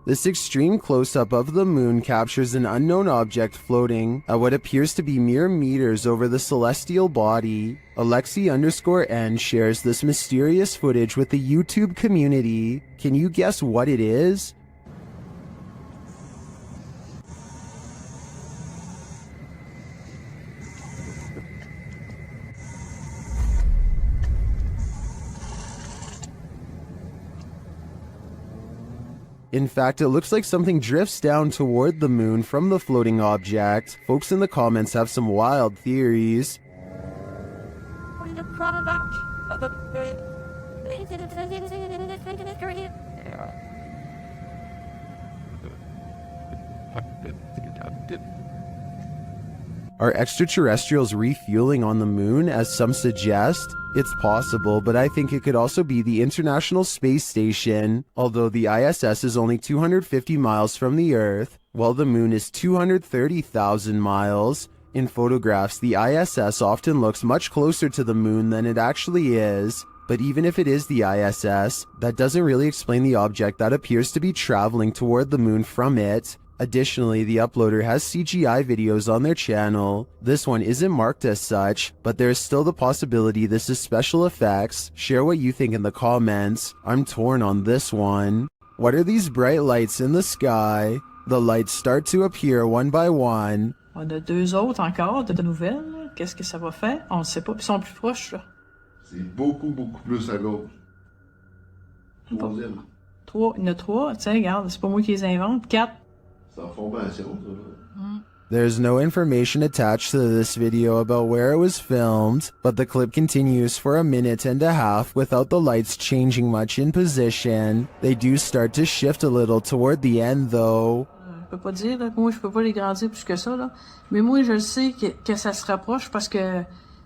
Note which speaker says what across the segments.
Speaker 1: This extreme close-up of the moon captures an unknown object floating at what appears to be mere meters over the celestial body. Alexi_N shares this mysterious footage with the YouTube community. Can you guess what it is? In fact, it looks like something drifts down toward the moon from the floating object. Folks in the comments have some wild theories. Are extraterrestrials refueling on the moon, as some suggest? It's possible, but I think it could also be the International Space Station. Although the ISS is only 250 miles from the Earth, while the moon is 230,000 miles. In photographs, the ISS often looks much closer to the moon than it actually is. But even if it is the ISS, that doesn't really explain the object that appears to be traveling toward the moon from it. Additionally, the uploader has CGI videos on their channel. This one isn't marked as such, but there is still the possibility this is special effects. Share what you think in the comments. I'm torn on this one. What are these bright lights in the sky? The lights start to appear one by one.
Speaker 2: On a deux autres encore de nouvelles. Qu'est-ce que ça va faire? On ne sait pas. Ils sont plus proches, là.
Speaker 3: C'est beaucoup plus à gauche. Troisième.
Speaker 2: Trois. Il y en a trois. Tiens, regarde, c'est pas moi qui les invente. Quatre.
Speaker 1: There's no information attached to this video about where it was filmed, but the clip continues for a minute and a half without the lights changing much in position. They do start to shift a little toward the end though.
Speaker 2: Je peux pas dire, là, moi je peux pas les grandir plus que ça, là. Mais moi je sais que ça se rapproche parce que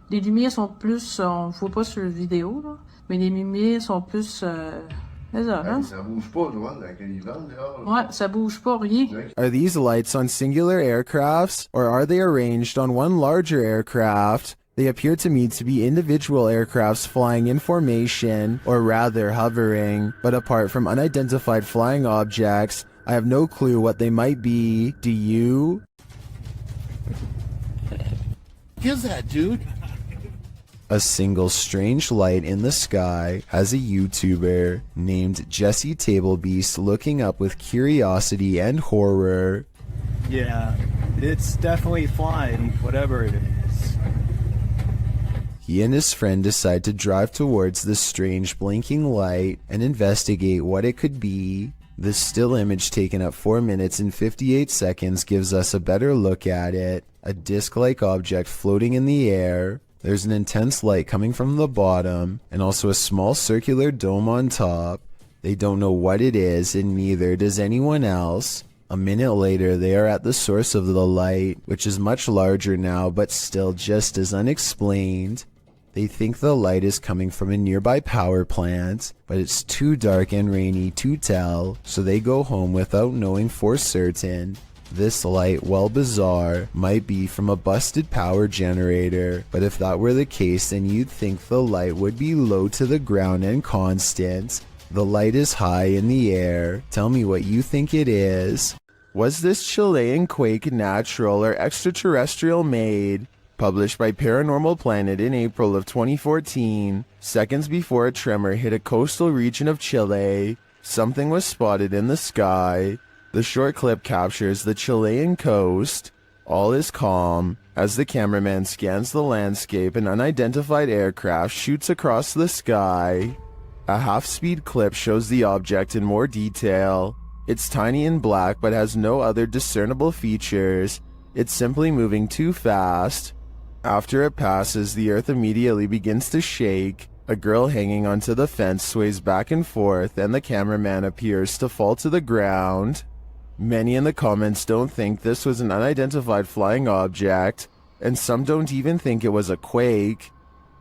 Speaker 2: les lumières sont plus, on voit pas sur la vidéo, là, mais les lumières sont plus...
Speaker 3: Ça bouge pas, loin, avec les vents dehors.
Speaker 2: Ouais, ça bouge pas, rien.
Speaker 1: Are these lights on singular aircrafts, or are they arranged on one larger aircraft? They appear to me to be individual aircrafts flying in formation, or rather hovering, but apart from unidentified flying objects, I have no clue what they might be. Do you?
Speaker 3: What is that, dude?
Speaker 1: A single strange light in the sky has a YouTuber named Jesse Tablebeast looking up with curiosity and horror.
Speaker 4: Yeah, it's definitely flying, whatever it is.
Speaker 1: He and his friend decide to drive towards this strange blinking light and investigate what it could be. This still image taken at 4 minutes and 58 seconds gives us a better look at it. A disc-like object floating in the air. There's an intense light coming from the bottom, and also a small circular dome on top. They don't know what it is, and neither does anyone else. A minute later, they are at the source of the light, which is much larger now, but still just as unexplained. They think the light is coming from a nearby power plant, but it's too dark and rainy to tell, so they go home without knowing for certain. This light, while bizarre, might be from a busted power generator, but if that were the case, then you'd think the light would be low to the ground and constant. The light is high in the air. Tell me what you think it is. Was this Chilean quake natural or extraterrestrial made? Published by Paranormal Planet in April of 2014, seconds before a tremor hit a coastal region of Chile, something was spotted in the sky. The short clip captures the Chilean coast. All is calm. As the cameraman scans the landscape, an unidentified aircraft shoots across the sky. A half-speed clip shows the object in more detail. It's tiny and black but has no other discernible features. It's simply moving too fast. After it passes, the earth immediately begins to shake. A girl hanging onto the fence sways back and forth, and the cameraman appears to fall to the ground. Many in the comments don't think this was an unidentified flying object, and some don't even think it was a quake.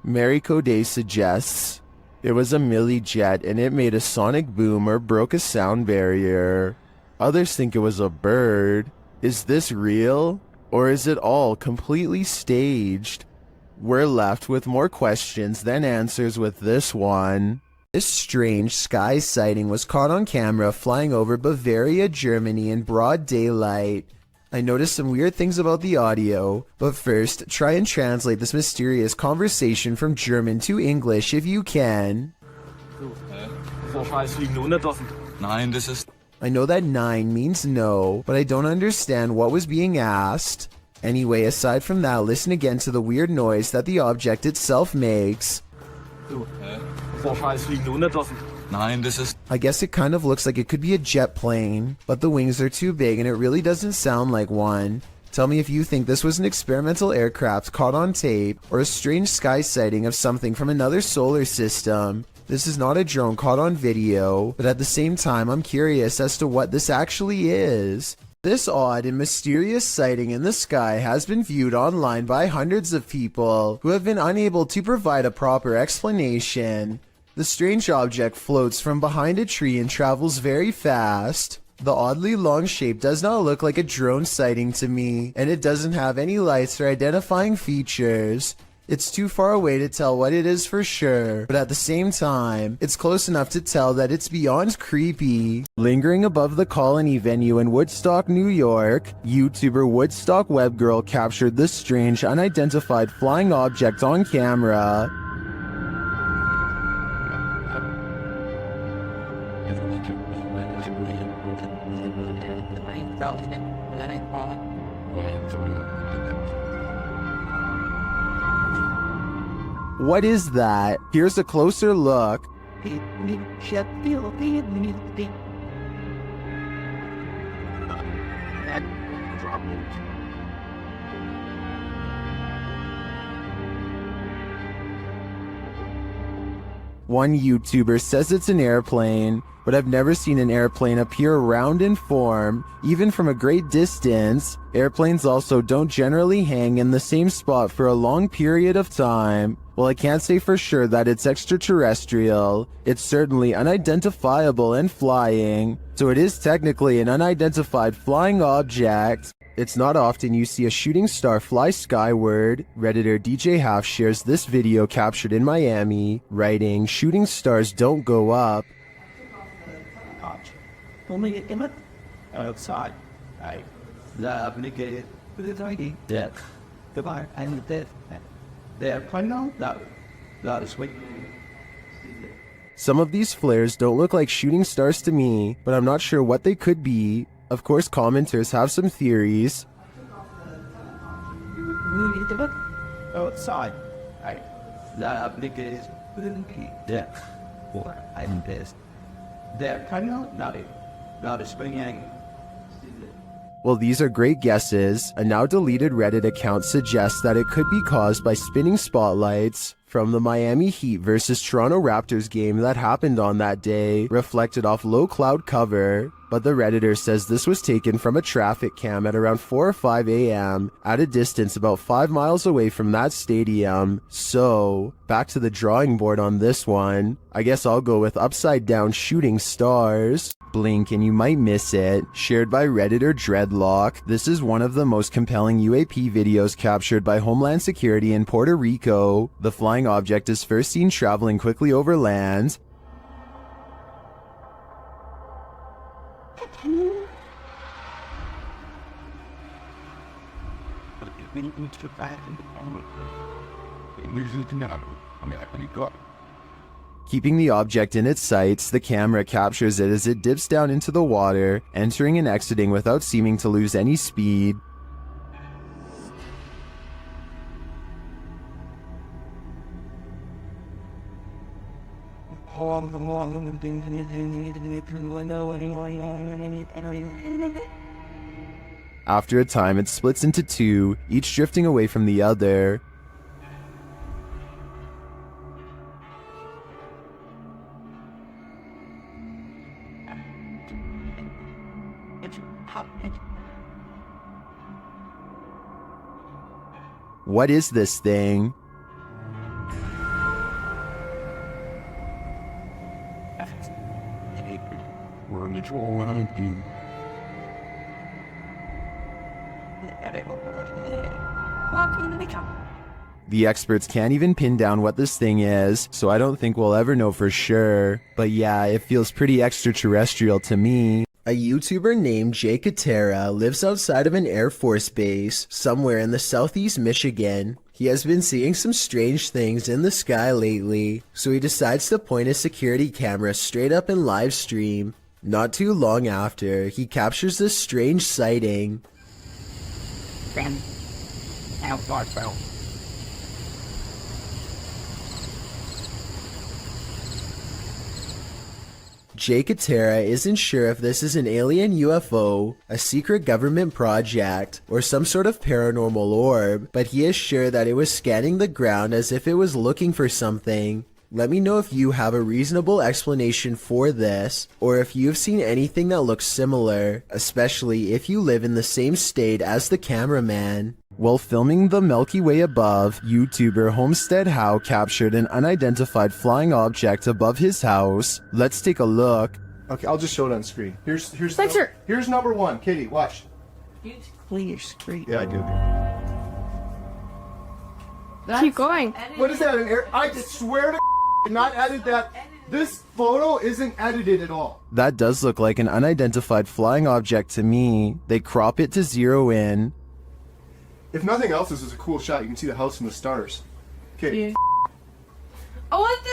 Speaker 1: Mary Coday suggests it was a milky jet and it made a sonic boom or broke a sound barrier. Others think it was a bird. Is this real? Or is it all completely staged? We're left with more questions than answers with this one. This strange sky sighting was caught on camera flying over Bavaria, Germany in broad daylight. I noticed some weird things about the audio, but first, try and translate this mysterious conversation from German to English if you can. I know that 9 means no, but I don't understand what was being asked. Anyway, aside from that, listen again to the weird noise that the object itself makes. I guess it kind of looks like it could be a jet plane, but the wings are too big and it really doesn't sound like one. Tell me if you think this was an experimental aircraft caught on tape or a strange sky sighting of something from another solar system. This is not a drone caught on video, but at the same time I'm curious as to what this actually is. This odd and mysterious sighting in the sky has been viewed online by hundreds of people who have been unable to provide a proper explanation. The strange object floats from behind a tree and travels very fast. The oddly long shape does not look like a drone sighting to me, and it doesn't have any lights or identifying features. It's too far away to tell what it is for sure, but at the same time, it's close enough to tell that it's beyond creepy. Lingering above the Colony venue in Woodstock, New York, YouTuber Woodstock Webgirl captured this strange unidentified flying object on camera. What is that? Here's a closer look. One YouTuber says it's an airplane, but I've never seen an airplane appear round in form, even from a great distance. Airplanes also don't generally hang in the same spot for a long period of time. Well, I can't say for sure that it's extraterrestrial. It's certainly unidentifiable and flying, so it is technically an unidentified flying object. It's not often you see a shooting star fly skyward. Redditor DJ Half shares this video captured in Miami, writing, "Shooting stars don't go up."
Speaker 4: Outside, the negative with the ID death. Goodbye and death. They're quite now that is wait.
Speaker 1: Some of these flares don't look like shooting stars to me, but I'm not sure what they could be. Of course, commenters have some theories.
Speaker 4: Outside, the negative with the death. Or and death. They're quite now that is springing.
Speaker 1: Well, these are great guesses. A now deleted Reddit account suggests that it could be caused by spinning spotlights from the Miami Heat versus Toronto Raptors game that happened on that day, reflected off low cloud cover. But the Redditor says this was taken from a traffic cam at around 4 or 5 a.m. at a distance about 5 miles away from that stadium. So, back to the drawing board on this one. I guess I'll go with upside down shooting stars. Blink and you might miss it. Shared by Redditor Dreadlock. This is one of the most compelling UAP videos captured by Homeland Security in Puerto Rico. The flying object is first seen traveling quickly over land. Keeping the object in its sights, the camera captures it as it dips down into the water, entering and exiting without seeming to lose any speed. After a time, it splits into two, each drifting away from the other. What is this thing? The experts can't even pin down what this thing is, so I don't think we'll ever know for sure. But yeah, it feels pretty extraterrestrial to me. A YouTuber named Jay Katera lives outside of an Air Force base somewhere in the southeast Michigan. He has been seeing some strange things in the sky lately, so he decides to point his security camera straight up and live stream. Not too long after, he captures this strange sighting. Jay Katera isn't sure if this is an alien UFO, a secret government project, or some sort of paranormal orb, but he is sure that it was scanning the ground as if it was looking for something. Let me know if you have a reasonable explanation for this, or if you've seen anything that looks similar, especially if you live in the same state as the cameraman. While filming the Milky Way above, YouTuber Homestead How captured an unidentified flying object above his house. Let's take a look.
Speaker 5: Okay, I'll just show it on screen. Here's
Speaker 2: Spencer!
Speaker 5: Here's number one. Kitty, watch.
Speaker 6: Clear your screen.
Speaker 5: Yeah, I do.
Speaker 6: Keep going.
Speaker 5: What is that? An air? I swear to not edit that. This photo isn't edited at all.
Speaker 1: That does look like an unidentified flying object to me. They crop it to zero in.
Speaker 5: If nothing else, this is a cool shot. You can see the house and the stars. Okay.
Speaker 2: Yeah.
Speaker 6: Oh, what the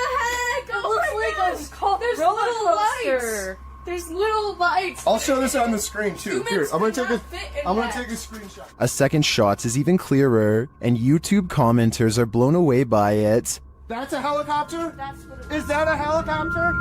Speaker 6: heck? It looks like there's little lights. There's little lights.
Speaker 5: I'll show this on the screen too. Here, I'm gonna take a screenshot.
Speaker 1: A second shot is even clearer, and YouTube commenters are blown away by it.
Speaker 5: That's a helicopter?
Speaker 6: That's what it
Speaker 5: Is that a helicopter?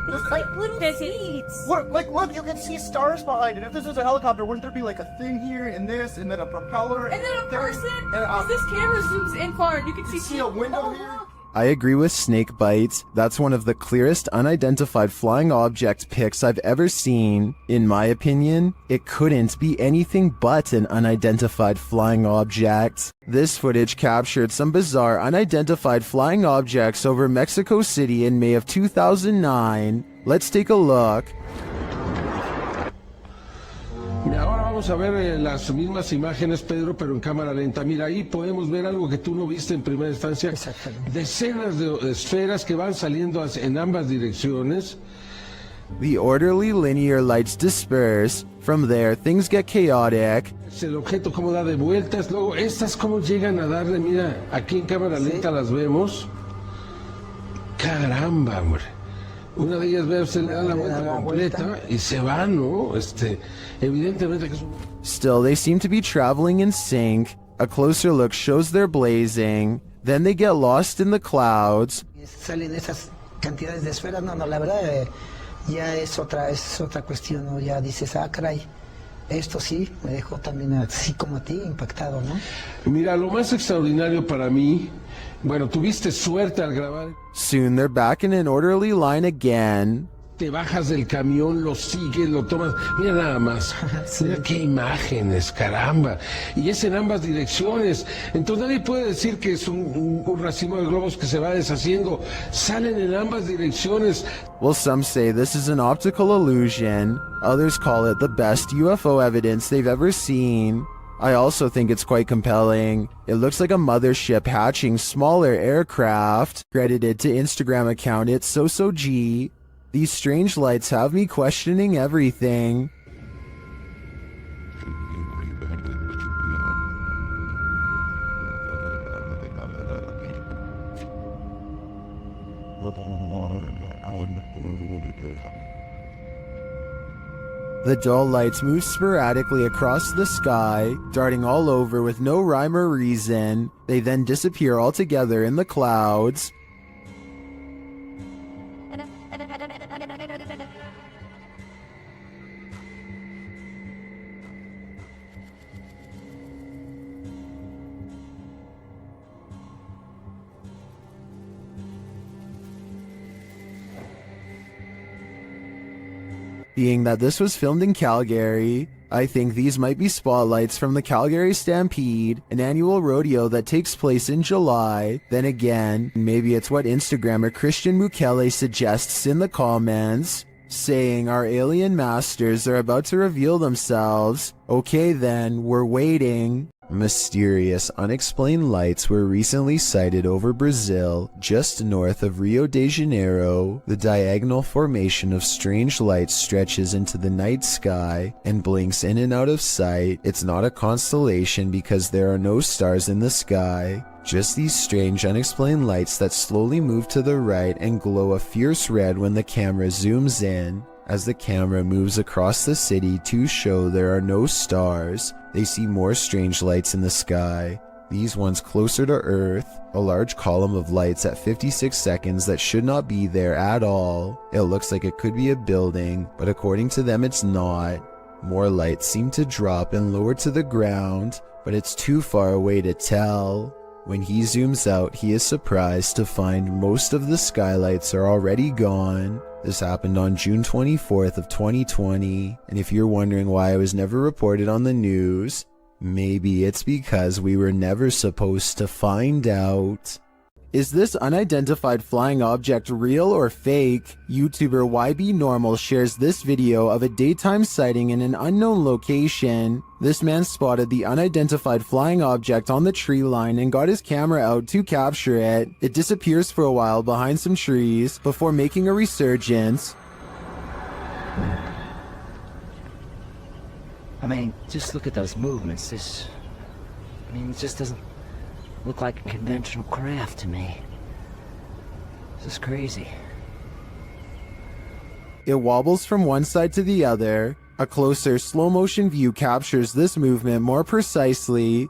Speaker 6: looks like. Little seeds.
Speaker 5: What? Like, look, you can see stars behind it. If this was a helicopter, wouldn't there be like a thing here and this, and then a propeller?
Speaker 6: And then a
Speaker 5: there,
Speaker 6: person.
Speaker 5: and
Speaker 6: This camera zooms in far, and you can
Speaker 5: see a window here?
Speaker 6: look.
Speaker 1: I agree with Snakebite. That's one of the clearest unidentified flying object pics I've ever seen. In my opinion, it couldn't be anything but an unidentified flying object. This footage captured some bizarre unidentified flying objects over Mexico City in May of 2009. Let's take a look.
Speaker 7: Ahora vamos a ver las mismas imágenes, Pedro, pero en cámara lenta. Mira, ahí podemos ver algo que tú no viste en primera instancia. Decenas de esferas que van saliendo en ambas direcciones.
Speaker 1: The orderly linear lights disperse. From there, things get chaotic.
Speaker 7: El objeto cómo da de vueltas. Luego, estas cómo llegan a darle. Mira, aquí en cámara lenta las vemos. Caramba, hombre. Una de ellas, veo, se le da la vuelta completa y se va, ¿no? Evidentemente que es un...
Speaker 1: Still, they seem to be traveling in sync. A closer look shows they're blazing. Then they get lost in the clouds.
Speaker 8: Salen esas cantidades de esferas, no, la verdad ya es otra cuestión, ¿no? Ya dices, caray, esto sí me dejó también así como a ti impactado, ¿no?
Speaker 7: Mira, lo más extraordinario para mí, bueno, tuviste suerte al grabar.
Speaker 1: Soon they're back in an orderly line again.
Speaker 7: Te bajas del camión, lo sigues, lo tomas. Mira nada más.
Speaker 8: Sí.
Speaker 7: Mira qué imágenes, caramba. Y es en ambas direcciones. Entonces nadie puede decir que es un racimo de globos que se va deshaciendo. Salen en ambas direcciones.
Speaker 1: Well, some say this is an optical illusion. Others call it the best UFO evidence they've ever seen. I also think it's quite compelling. It looks like a mothership hatching smaller aircraft. Credited to Instagram account It's SoSoG. These strange lights have me questioning everything. The dull lights move sporadically across the sky, darting all over with no rhyme or reason. They then disappear altogether in the clouds. Being that this was filmed in Calgary, I think these might be spotlights from the Calgary Stampede, an annual rodeo that takes place in July. Then again, maybe it's what Instagrammer Christian Mukele suggests in the comments, saying our alien masters are about to reveal themselves. Okay then, we're waiting. Mysterious, unexplained lights were recently sighted over Brazil, just north of Rio de Janeiro. The diagonal formation of strange lights stretches into the night sky and blinks in and out of sight. It's not a constellation because there are no stars in the sky. Just these strange, unexplained lights that slowly move to the right and glow a fierce red when the camera zooms in. As the camera moves across the city to show there are no stars, they see more strange lights in the sky. These ones closer to Earth, a large column of lights at 56 seconds that should not be there at all. It looks like it could be a building, but according to them it's not. More lights seem to drop and lower to the ground, but it's too far away to tell. When he zooms out, he is surprised to find most of the skylights are already gone. This happened on June 24th of 2020, and if you're wondering why I was never reported on the news, maybe it's because we were never supposed to find out. Is this unidentified flying object real or fake? YouTuber YBNormal shares this video of a daytime sighting in an unknown location. This man spotted the unidentified flying object on the tree line and got his camera out to capture it. It disappears for a while behind some trees before making a resurgence.
Speaker 9: I mean, just look at those movements. It just doesn't look like a conventional craft to me. This is crazy.
Speaker 1: It wobbles from one side to the other. A closer slow motion view captures this movement more precisely.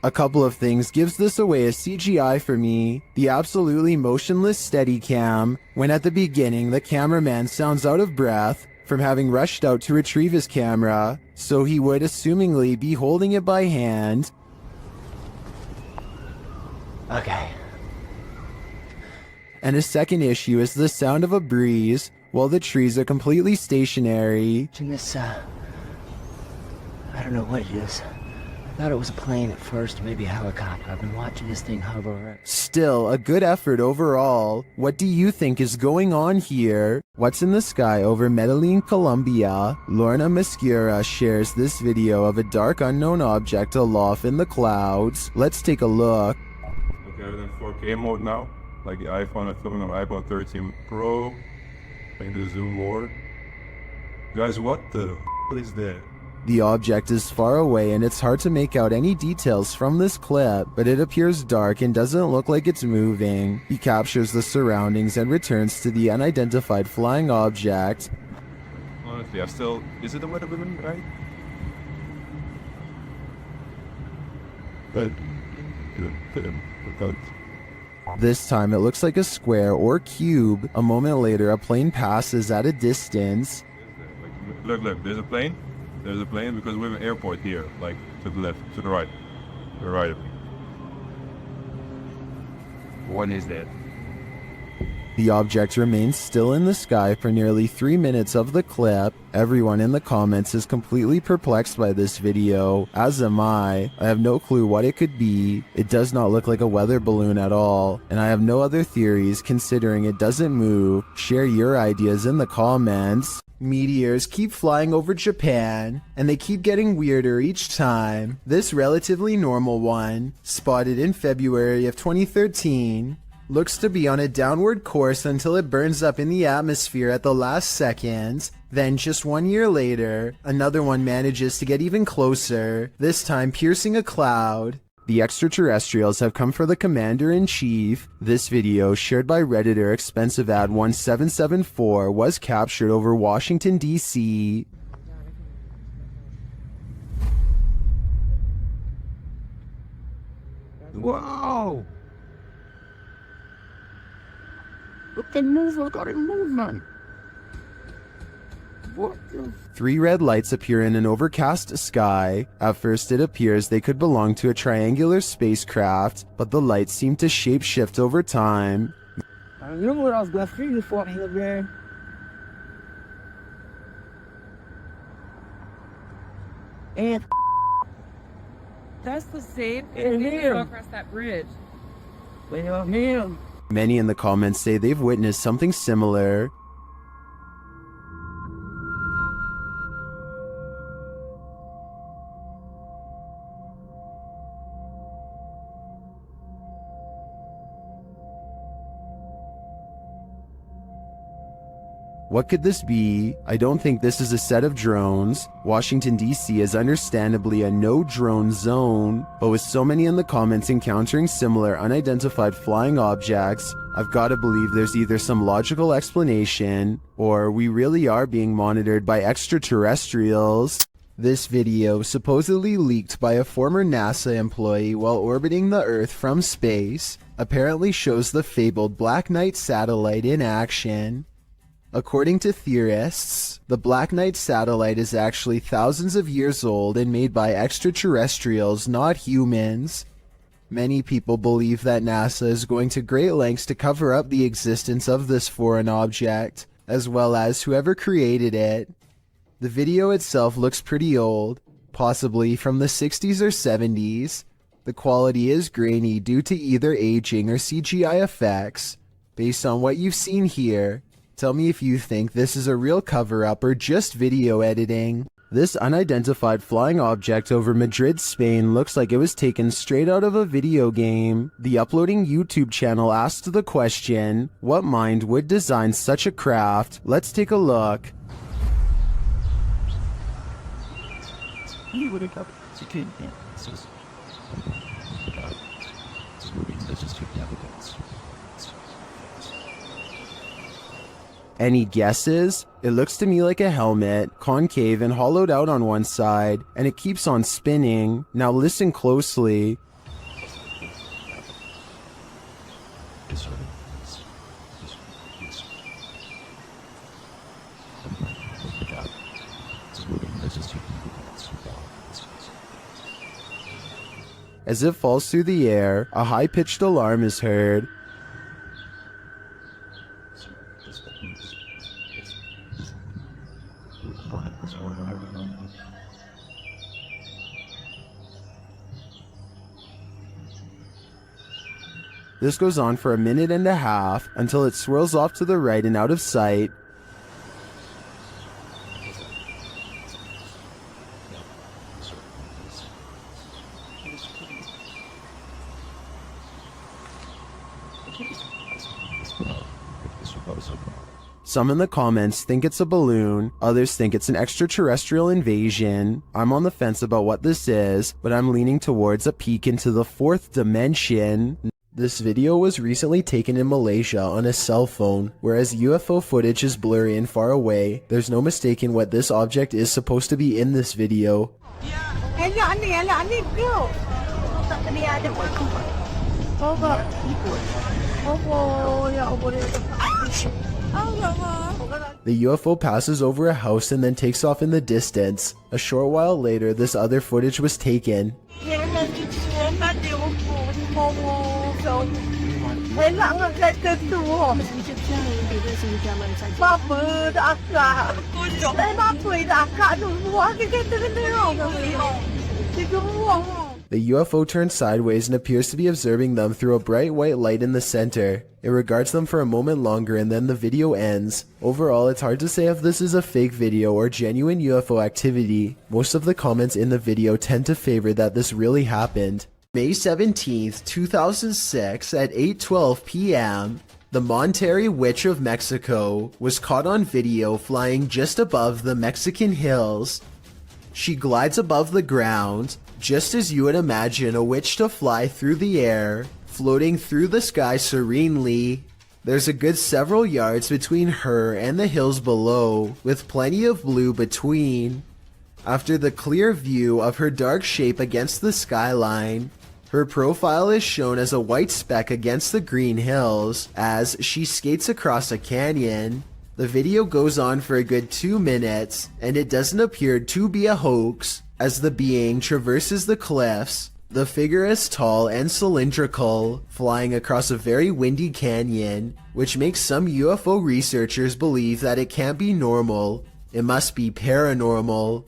Speaker 1: A couple of things gives this away as CGI for me. The absolutely motionless Steadicam, when at the beginning the cameraman sounds out of breath from having rushed out to retrieve his camera, so he would assumingly be holding it by hand.
Speaker 9: Okay.
Speaker 1: And a second issue is the sound of a breeze while the trees are completely stationary.
Speaker 9: This, I don't know what it is. I thought it was a plane at first, maybe a helicopter. I've been watching this thing hover.
Speaker 1: Still, a good effort overall. What do you think is going on here? What's in the sky over Medellin, Colombia? Lorna Mascura shares this video of a dark unknown object aloft in the clouds. Let's take a look.
Speaker 10: Okay, we're in 4K mode now. Like the iPhone, I'm filming on iPhone 13 Pro. Playing the zoom more. Guys, what is that?
Speaker 1: The object is far away and it's hard to make out any details from this clip, but it appears dark and doesn't look like it's moving. He captures the surroundings and returns to the unidentified flying object.
Speaker 10: Honestly, is it a weather balloon, right? But,
Speaker 1: this time it looks like a square or cube. A moment later, a plane passes at a distance.
Speaker 10: Look, there's a plane. There's a plane because we have an airport here, like to the left, to the right. To the right. What is that?
Speaker 1: The object remains still in the sky for nearly 3 minutes of the clip. Everyone in the comments is completely perplexed by this video, as am I. I have no clue what it could be. It does not look like a weather balloon at all, and I have no other theories considering it doesn't move. Share your ideas in the comments. Meteors keep flying over Japan, and they keep getting weirder each time. This relatively normal one, spotted in February of 2013, looks to be on a downward course until it burns up in the atmosphere at the last second. Then just 1 year later, another one manages to get even closer, this time piercing a cloud. The extraterrestrials have come for the commander-in-chief. This video, shared by Redditor Expensive Ad 1774, was captured over Washington, D.C.
Speaker 10: Wow!
Speaker 3: Look at movement. What?
Speaker 1: 3 red lights appear in an overcast sky. At first it appears they could belong to a triangular spacecraft, but the lights seem to shape-shift over time.
Speaker 8: You know what I was going for you for me, man? And
Speaker 11: That's the same across that bridge.
Speaker 1: Many in the comments say they've witnessed something similar. What could this be? I don't think this is a set of drones. Washington, D.C. is understandably a no-drone zone, but with so many in the comments encountering similar unidentified flying objects, I've got to believe there's either some logical explanation, or we really are being monitored by extraterrestrials. This video, supposedly leaked by a former NASA employee while orbiting the Earth from space, apparently shows the fabled Black Knight satellite in action. According to theorists, the Black Knight satellite is actually thousands of years old and made by extraterrestrials, not humans. Many people believe that NASA is going to great lengths to cover up the existence of this foreign object, as well as whoever created it. The video itself looks pretty old, possibly from the 60s or 70s. The quality is grainy due to either aging or CGI effects. Based on what you've seen here, tell me if you think this is a real cover-up or just video editing. This unidentified flying object over Madrid, Spain looks like it was taken straight out of a video game. The uploading YouTube channel asked the question, what mind would design such a craft? Let's take a look. Any guesses? It looks to me like a helmet, concave and hollowed out on one side, and it keeps on spinning. Now listen closely. As it falls through the air, a high-pitched alarm is heard. This goes on for a minute and a half until it swirls off to the right and out of sight. Some in the comments think it's a balloon, others think it's an extraterrestrial invasion. I'm on the fence about what this is, but I'm leaning towards a peek into the fourth dimension. This video was recently taken in Malaysia on a cell phone. Whereas UFO footage is blurry and far away, there's no mistaking what this object is supposed to be in this video. The UFO passes over a house and then takes off in the distance. A short while later, this other footage was taken. The UFO turns sideways and appears to be observing them through a bright white light in the center. It regards them for a moment longer and then the video ends. Overall, it's hard to say if this is a fake video or genuine UFO activity. Most of the comments in the video tend to favor that this really happened. May 17th, 2006 at 8:12 p.m., the Monterrey Witch of Mexico was caught on video flying just above the Mexican hills. She glides above the ground, just as you would imagine a witch to fly through the air, floating through the sky serenely. There's a good several yards between her and the hills below, with plenty of blue between. After the clear view of her dark shape against the skyline, her profile is shown as a white speck against the green hills as she skates across a canyon. The video goes on for a good 2 minutes, and it doesn't appear to be a hoax. As the being traverses the cliffs, the figure is tall and cylindrical, flying across a very windy canyon, which makes some UFO researchers believe that it can't be normal, it must be paranormal.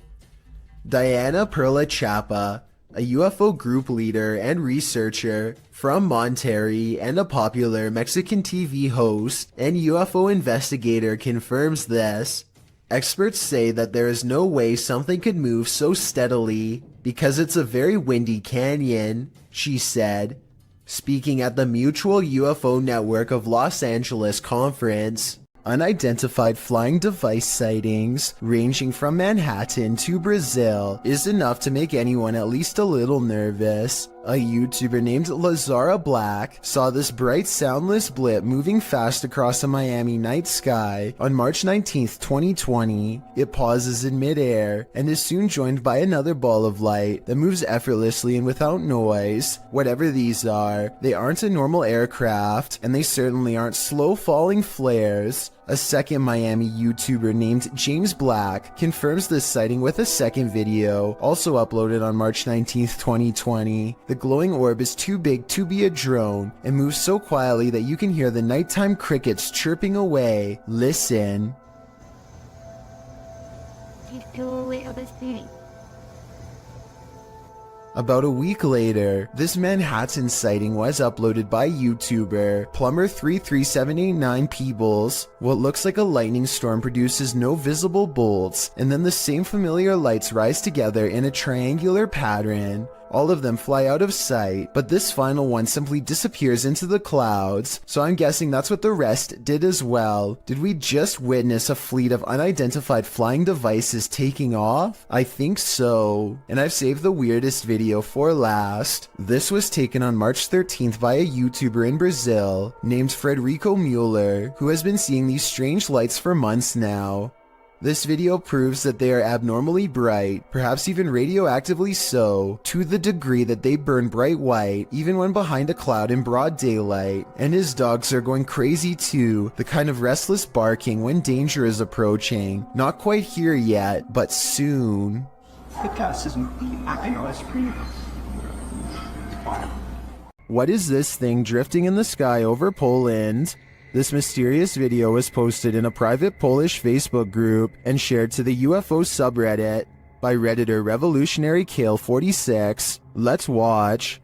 Speaker 1: Diana Perla Chapa, a UFO group leader and researcher from Monterrey and a popular Mexican TV host and UFO investigator, confirms this. Experts say that there is no way something could move so steadily because it's a very windy canyon, she said, speaking at the Mutual UFO Network of Los Angeles conference. Unidentified flying device sightings ranging from Manhattan to Brazil is enough to make anyone at least a little nervous. A YouTuber named Lazara Black saw this bright soundless blip moving fast across a Miami night sky on March 19th, 2020. It pauses in midair and is soon joined by another ball of light that moves effortlessly and without noise. Whatever these are, they aren't a normal aircraft, and they certainly aren't slow falling flares. A second Miami YouTuber named James Black confirms this sighting with a second video, also uploaded on March 19th, 2020. The glowing orb is too big to be a drone and moves so quietly that you can hear the nighttime crickets chirping away. Listen. About a week later, this Manhattan sighting was uploaded by YouTuber Plumber33789 Peebles. What looks like a lightning storm produces no visible bolts, and then the same familiar lights rise together in a triangular pattern. All of them fly out of sight, but this final one simply disappears into the clouds, so I'm guessing that's what the rest did as well. Did we just witness a fleet of unidentified flying devices taking off? I think so. And I've saved the weirdest video for last. This was taken on March 13th by a YouTuber in Brazil named Frederico Mueller, who has been seeing these strange lights for months now. This video proves that they are abnormally bright, perhaps even radioactively so, to the degree that they burn bright white even when behind a cloud in broad daylight. And his dogs are going crazy too, the kind of restless barking when danger is approaching. Not quite here yet, but soon. What is this thing drifting in the sky over Poland? This mysterious video was posted in a private Polish Facebook group and shared to the UFO subreddit by Redditor Revolutionary Kale 46. Let's watch.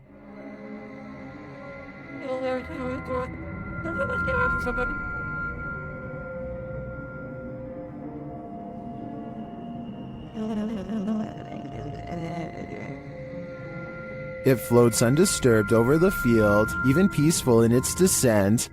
Speaker 1: It floats undisturbed over the field, even peaceful in its descent.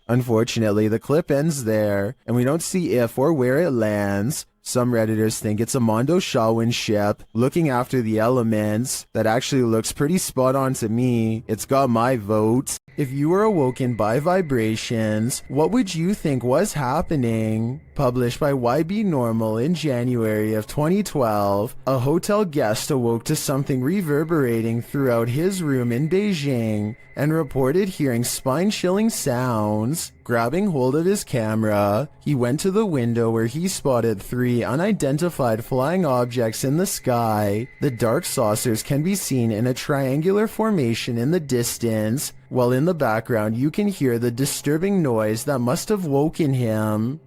Speaker 1: Unfortunately, the clip ends there, and we don't see if or where it lands. Some Redditors think it's a Mondo Shawin ship looking after the elements. That actually looks pretty spot on to me. It's got my vote. If you were awoken by vibrations, what would you think was happening? Published by YB Normal in January of 2012, a hotel guest awoke to something reverberating throughout his room in Beijing and reported hearing spine-chilling sounds. Grabbing hold of his camera, he went to the window where he spotted 3 unidentified flying objects in the sky. The dark saucers can be seen in a triangular formation in the distance, while in the background you can hear the disturbing noise that must have woken him.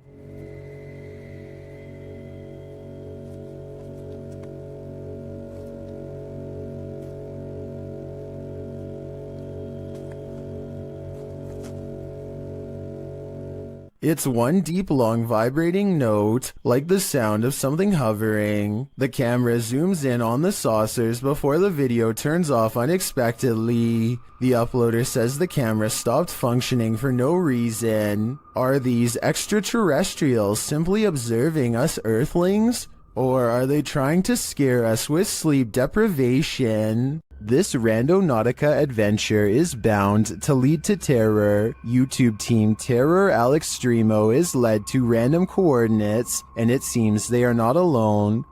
Speaker 1: It's one deep, long, vibrating note, like the sound of something hovering. The camera zooms in on the saucers before the video turns off unexpectedly. The uploader says the camera stopped functioning for no reason. Are these extraterrestrials simply observing us Earthlings? Or are they trying to scare us with sleep deprivation? This Randonautica adventure is bound to lead to terror. YouTube team Terror Al Extremo is led to random coordinates, and it seems they are not alone.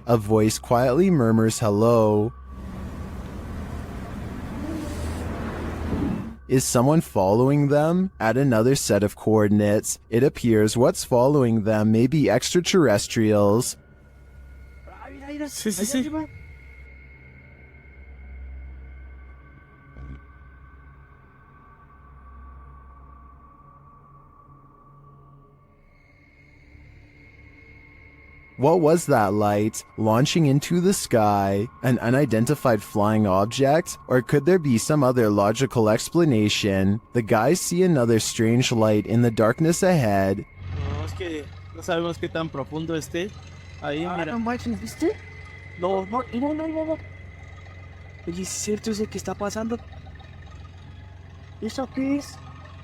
Speaker 1: A voice quietly murmurs hello. Is someone following them? At another set of coordinates, it appears what's following them may be extraterrestrials.
Speaker 12: Sí, sí, sí.
Speaker 1: What was that light? Launching into the sky? An unidentified flying object? Or could there be some other logical explanation? The guys see another strange light in the darkness ahead.
Speaker 12: No, es que no sabemos qué tan profundo esté. Ahí, mira.
Speaker 9: No manches, ¿viste?
Speaker 12: No. Oye, ¿es cierto eso que está pasando?
Speaker 9: ¿Eso qué es?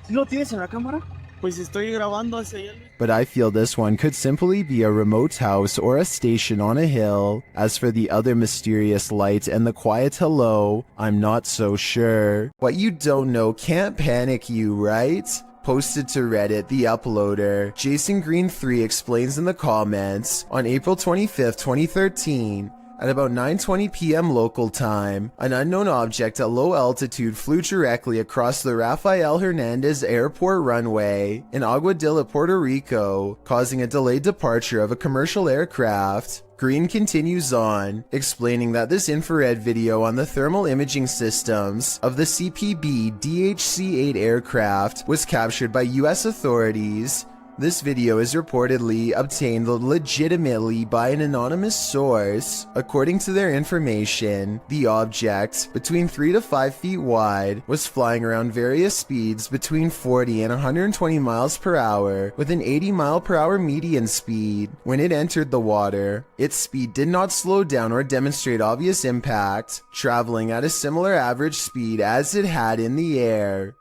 Speaker 9: ¿Lo tienes en la cámara?
Speaker 12: Pues estoy grabando hacia allá.
Speaker 1: But I feel this one could simply be a remote house or a station on a hill. As for the other mysterious light and the quiet hello, I'm not so sure. What you don't know can't panic you, right? Posted to Reddit, the uploader, Jason Green 3 explains in the comments, on April 25th, 2013, at about 9:20 p.m. local time, an unknown object at low altitude flew directly across the Rafael Hernandez Airport runway in Aguadilla, Puerto Rico, causing a delayed departure of a commercial aircraft. Green continues on, explaining that this infrared video on the thermal imaging systems of the CPB DHC-8 aircraft was captured by US authorities. This video is reportedly obtained legitimately by an anonymous source. According to their information, the object, between 3 to 5 feet wide, was flying around various speeds between 40 and 120 miles per hour with an 80 mile per hour median speed. When it entered the water, its speed did not slow down or demonstrate obvious impact, traveling at a similar average speed as it had in the air.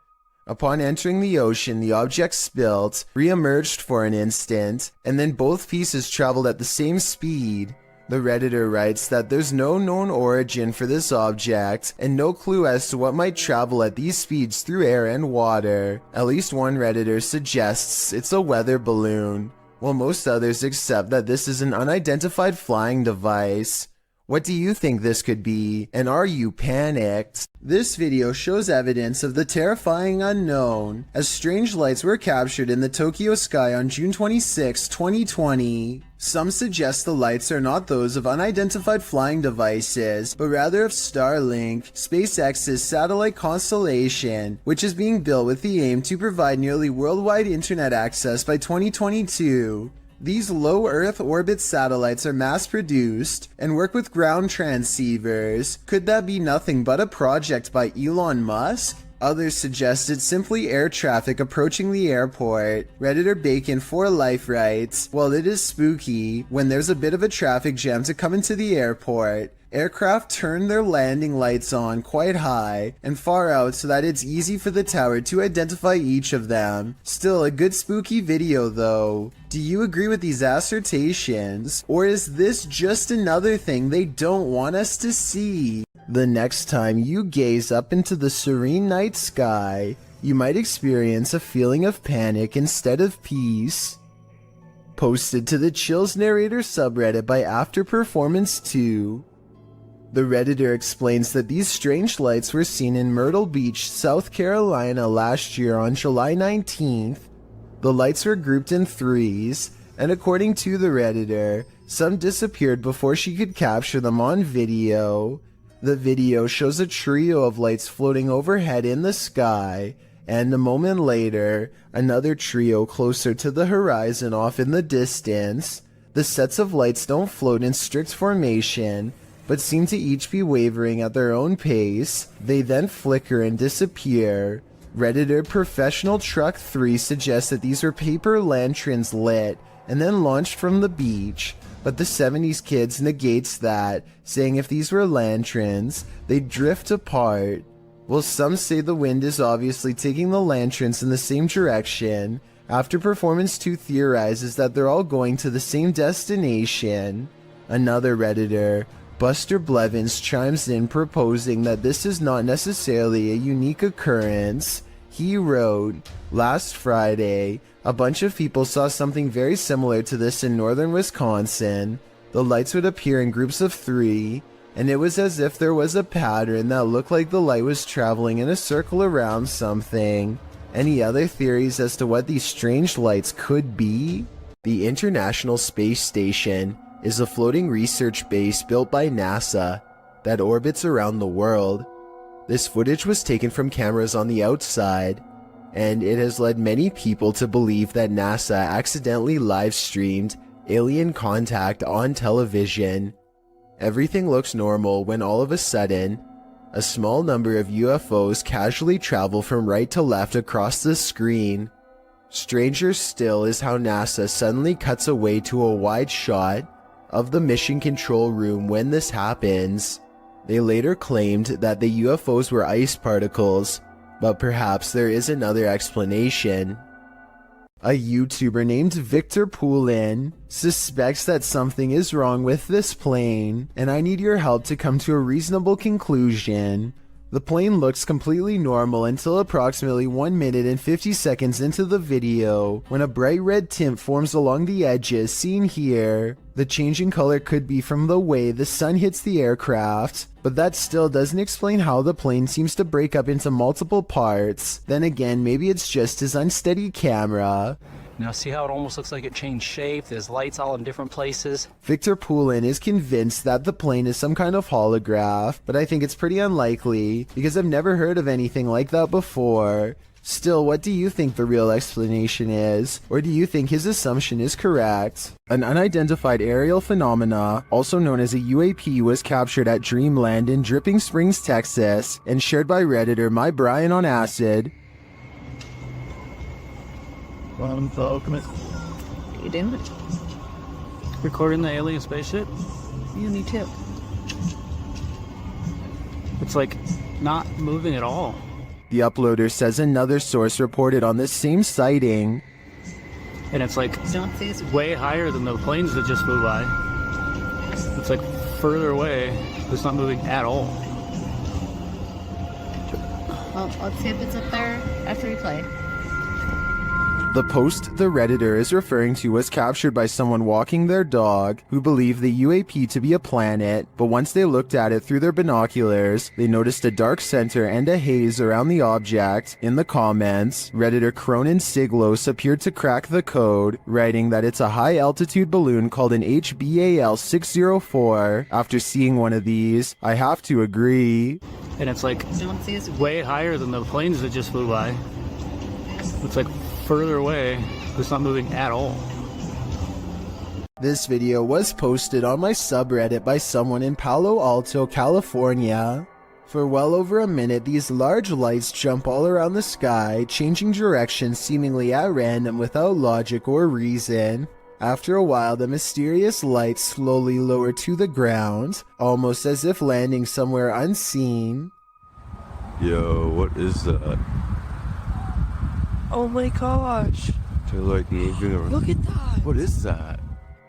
Speaker 1: Upon entering the ocean, the object spilt, re-emerged for an instant, and then both pieces traveled at the same speed. The Redditor writes that there's no known origin for this object, and no clue as to what might travel at these speeds through air and water. At least one Redditor suggests it's a weather balloon, while most others accept that this is an unidentified flying device. What do you think this could be, and are you panicked? This video shows evidence of the terrifying unknown, as strange lights were captured in the Tokyo sky on June 26, 2020. Some suggest the lights are not those of unidentified flying devices, but rather of Starlink, SpaceX's satellite constellation, which is being built with the aim to provide nearly worldwide internet access by 2022. These low Earth orbit satellites are mass-produced and work with ground transceivers. Could that be nothing but a project by Elon Musk? Others suggest it's simply air traffic approaching the airport. Redditor Bacon for Life writes, "Well, it is spooky when there's a bit of a traffic jam to come into the airport. Aircraft turn their landing lights on quite high and far out so that it's easy for the tower to identify each of them. Still a good spooky video though. Do you agree with these assertions? Or is this just another thing they don't want us to see?" The next time you gaze up into the serene night sky, you might experience a feeling of panic instead of peace. Posted to the Chills Narrator subreddit by After Performance 2. The Redditor explains that these strange lights were seen in Myrtle Beach, South Carolina last year on July 19th. The lights were grouped in threes, and according to the Redditor, some disappeared before she could capture them on video. The video shows a trio of lights floating overhead in the sky, and a moment later, another trio closer to the horizon off in the distance. The sets of lights don't float in strict formation, but seem to each be wavering at their own pace. They then flicker and disappear. Redditor Professional Truck 3 suggests that these were paper lanterns lit and then launched from the beach, but the 70s Kids negates that, saying if these were lanterns, they'd drift apart. Well, some say the wind is obviously taking the lanterns in the same direction. After Performance 2 theorizes that they're all going to the same destination. Another Redditor, Buster Blevins, chimes in proposing that this is not necessarily a unique occurrence. He wrote, "Last Friday, a bunch of people saw something very similar to this in northern Wisconsin. The lights would appear in groups of 3, and it was as if there was a pattern that looked like the light was traveling in a circle around something. Any other theories as to what these strange lights could be? The International Space Station is a floating research base built by NASA that orbits around the world. This footage was taken from cameras on the outside, and it has led many people to believe that NASA accidentally live-streamed alien contact on television. Everything looks normal when all of a sudden, a small number of UFOs casually travel from right to left across the screen. Stranger still is how NASA suddenly cuts away to a wide shot of the mission control room when this happens. They later claimed that the UFOs were ice particles, but perhaps there is another explanation. A YouTuber named Victor Poulin suspects that something is wrong with this plane, and I need your help to come to a reasonable conclusion. The plane looks completely normal until approximately 1 minute and 50 seconds into the video, when a bright red tint forms along the edges seen here. The change in color could be from the way the sun hits the aircraft, but that still doesn't explain how the plane seems to break up into multiple parts. Then again, maybe it's just his unsteady camera.
Speaker 13: Now see how it almost looks like it changed shape? There's lights all in different places.
Speaker 1: Victor Poulin is convinced that the plane is some kind of holograph, but I think it's pretty unlikely because I've never heard of anything like that before. Still, what do you think the real explanation is? Or do you think his assumption is correct? An unidentified aerial phenomena, also known as a UAP, was captured at Dreamland in Dripping Springs, Texas, and shared by Redditor My Brian on Acid.
Speaker 12: Come in.
Speaker 2: You doing?
Speaker 12: Recording the alien spaceship?
Speaker 2: You need to.
Speaker 12: It's like not moving at all.
Speaker 1: The uploader says another source reported on this same sighting.
Speaker 12: And it's like way higher than the planes that just flew by. It's like further away. It's not moving at all.
Speaker 6: Well, let's see if it's up there after we play.
Speaker 1: The post the Redditor is referring to was captured by someone walking their dog who believed the UAP to be a planet, but once they looked at it through their binoculars, they noticed a dark center and a haze around the object. In the comments, Redditor Cronin Siglos appeared to crack the code, writing that it's a high-altitude balloon called an HBAL 604. After seeing one of these, I have to agree.
Speaker 12: And it's like way higher than the planes that just flew by. It's like further away. It's not moving at all.
Speaker 1: This video was posted on my subreddit by someone in Palo Alto, California. For well over a minute, these large lights jump all around the sky, changing direction seemingly at random without logic or reason. After a while, the mysterious lights slowly lower to the ground, almost as if landing somewhere unseen.
Speaker 10: Yo, what is that?
Speaker 14: Oh my gosh.
Speaker 10: They're like moving around.
Speaker 14: Look at that.
Speaker 10: What is that?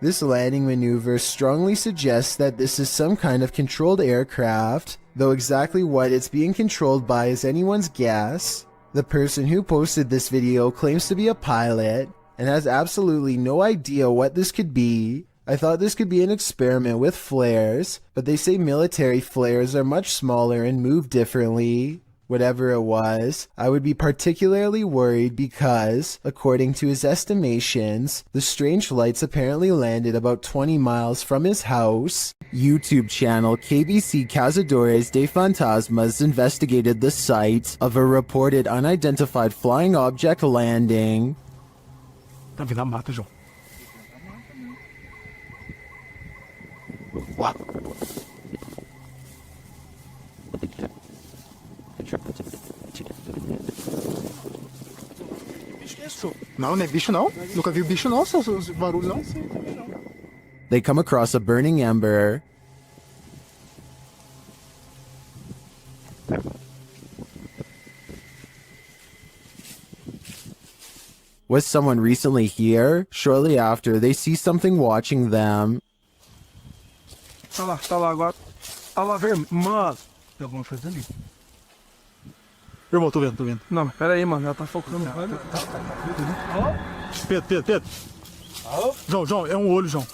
Speaker 1: This landing maneuver strongly suggests that this is some kind of controlled aircraft, though exactly what it's being controlled by is anyone's guess. The person who posted this video claims to be a pilot and has absolutely no idea what this could be. I thought this could be an experiment with flares, but they say military flares are much smaller and move differently. Whatever it was, I would be particularly worried because, according to his estimations, the strange lights apparently landed about 20 miles from his house. YouTube channel KBC Cazadores de Fantasmas investigated the site of a reported unidentified flying object landing.
Speaker 5: Não, não é bicho não. Nunca vi bicho não, seus barulhos não.
Speaker 1: They come across a burning ember. Was someone recently here? Shortly after, they see something watching them.
Speaker 14: Tá lá agora. Tá lá, velho. Mano, tem alguma coisa ali.
Speaker 5: Irmão, tô vendo.
Speaker 14: Não, mas pera aí, mano. Ela tá focando.
Speaker 5: Pedro. João, é olho, João.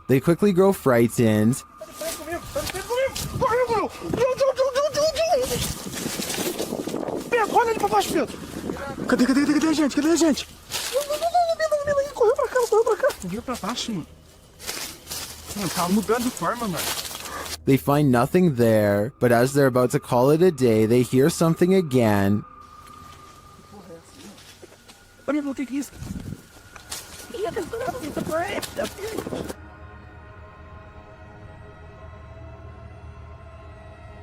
Speaker 1: They quickly grow frightened.
Speaker 14: olha ali pra baixo, Pedro. Cadê a gente? Cadê a gente? Correu pra cá. Correu pra baixo, mano. Mano, tá mudando de forma, mano.
Speaker 1: They find nothing there, but as they're about to call it a day, they hear something again.
Speaker 14: Olha, o que é isso?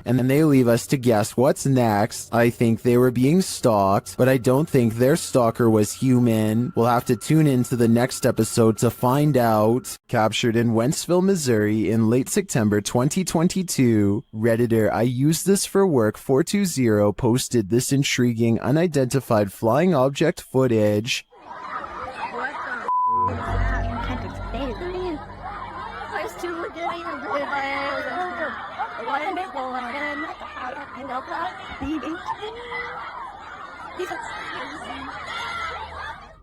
Speaker 1: And then they leave us to guess what's next. I think they were being stalked, but I don't think their stalker was human. We'll have to tune into the next episode to find out. Captured in Wentzville, Missouri in late September 2022, Redditor I Use This For Work 420 posted this intriguing unidentified flying object footage.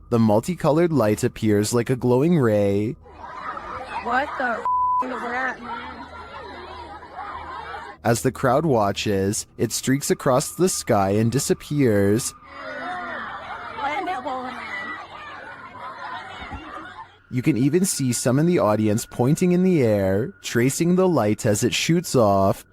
Speaker 1: The multicolored light appears like a glowing ray.
Speaker 6: What the is that?
Speaker 1: As the crowd watches, it streaks across the sky and disappears. You can even see some in the audience pointing in the air, tracing the light as it shoots off.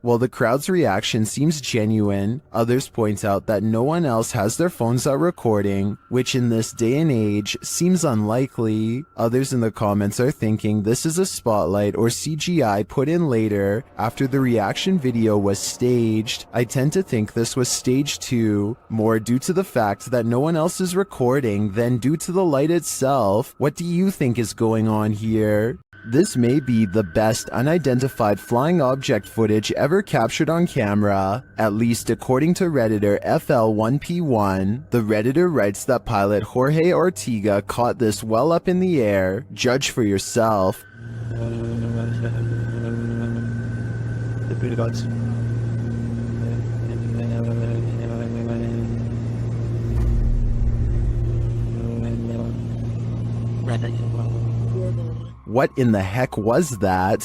Speaker 1: While the crowd's reaction seems genuine, others point out that no one else has their phones out recording, which in this day and age seems unlikely. Others in the comments are thinking this is a spotlight or CGI put in later after the reaction video was staged. I tend to think this was staged too, more due to the fact that no one else is recording than due to the light itself. What do you think is going on here? This may be the best unidentified flying object footage ever captured on camera, at least according to Redditor FL1P1. The Redditor writes that pilot Jorge Ortega caught this well up in the air. Judge for yourself. What in the heck was that?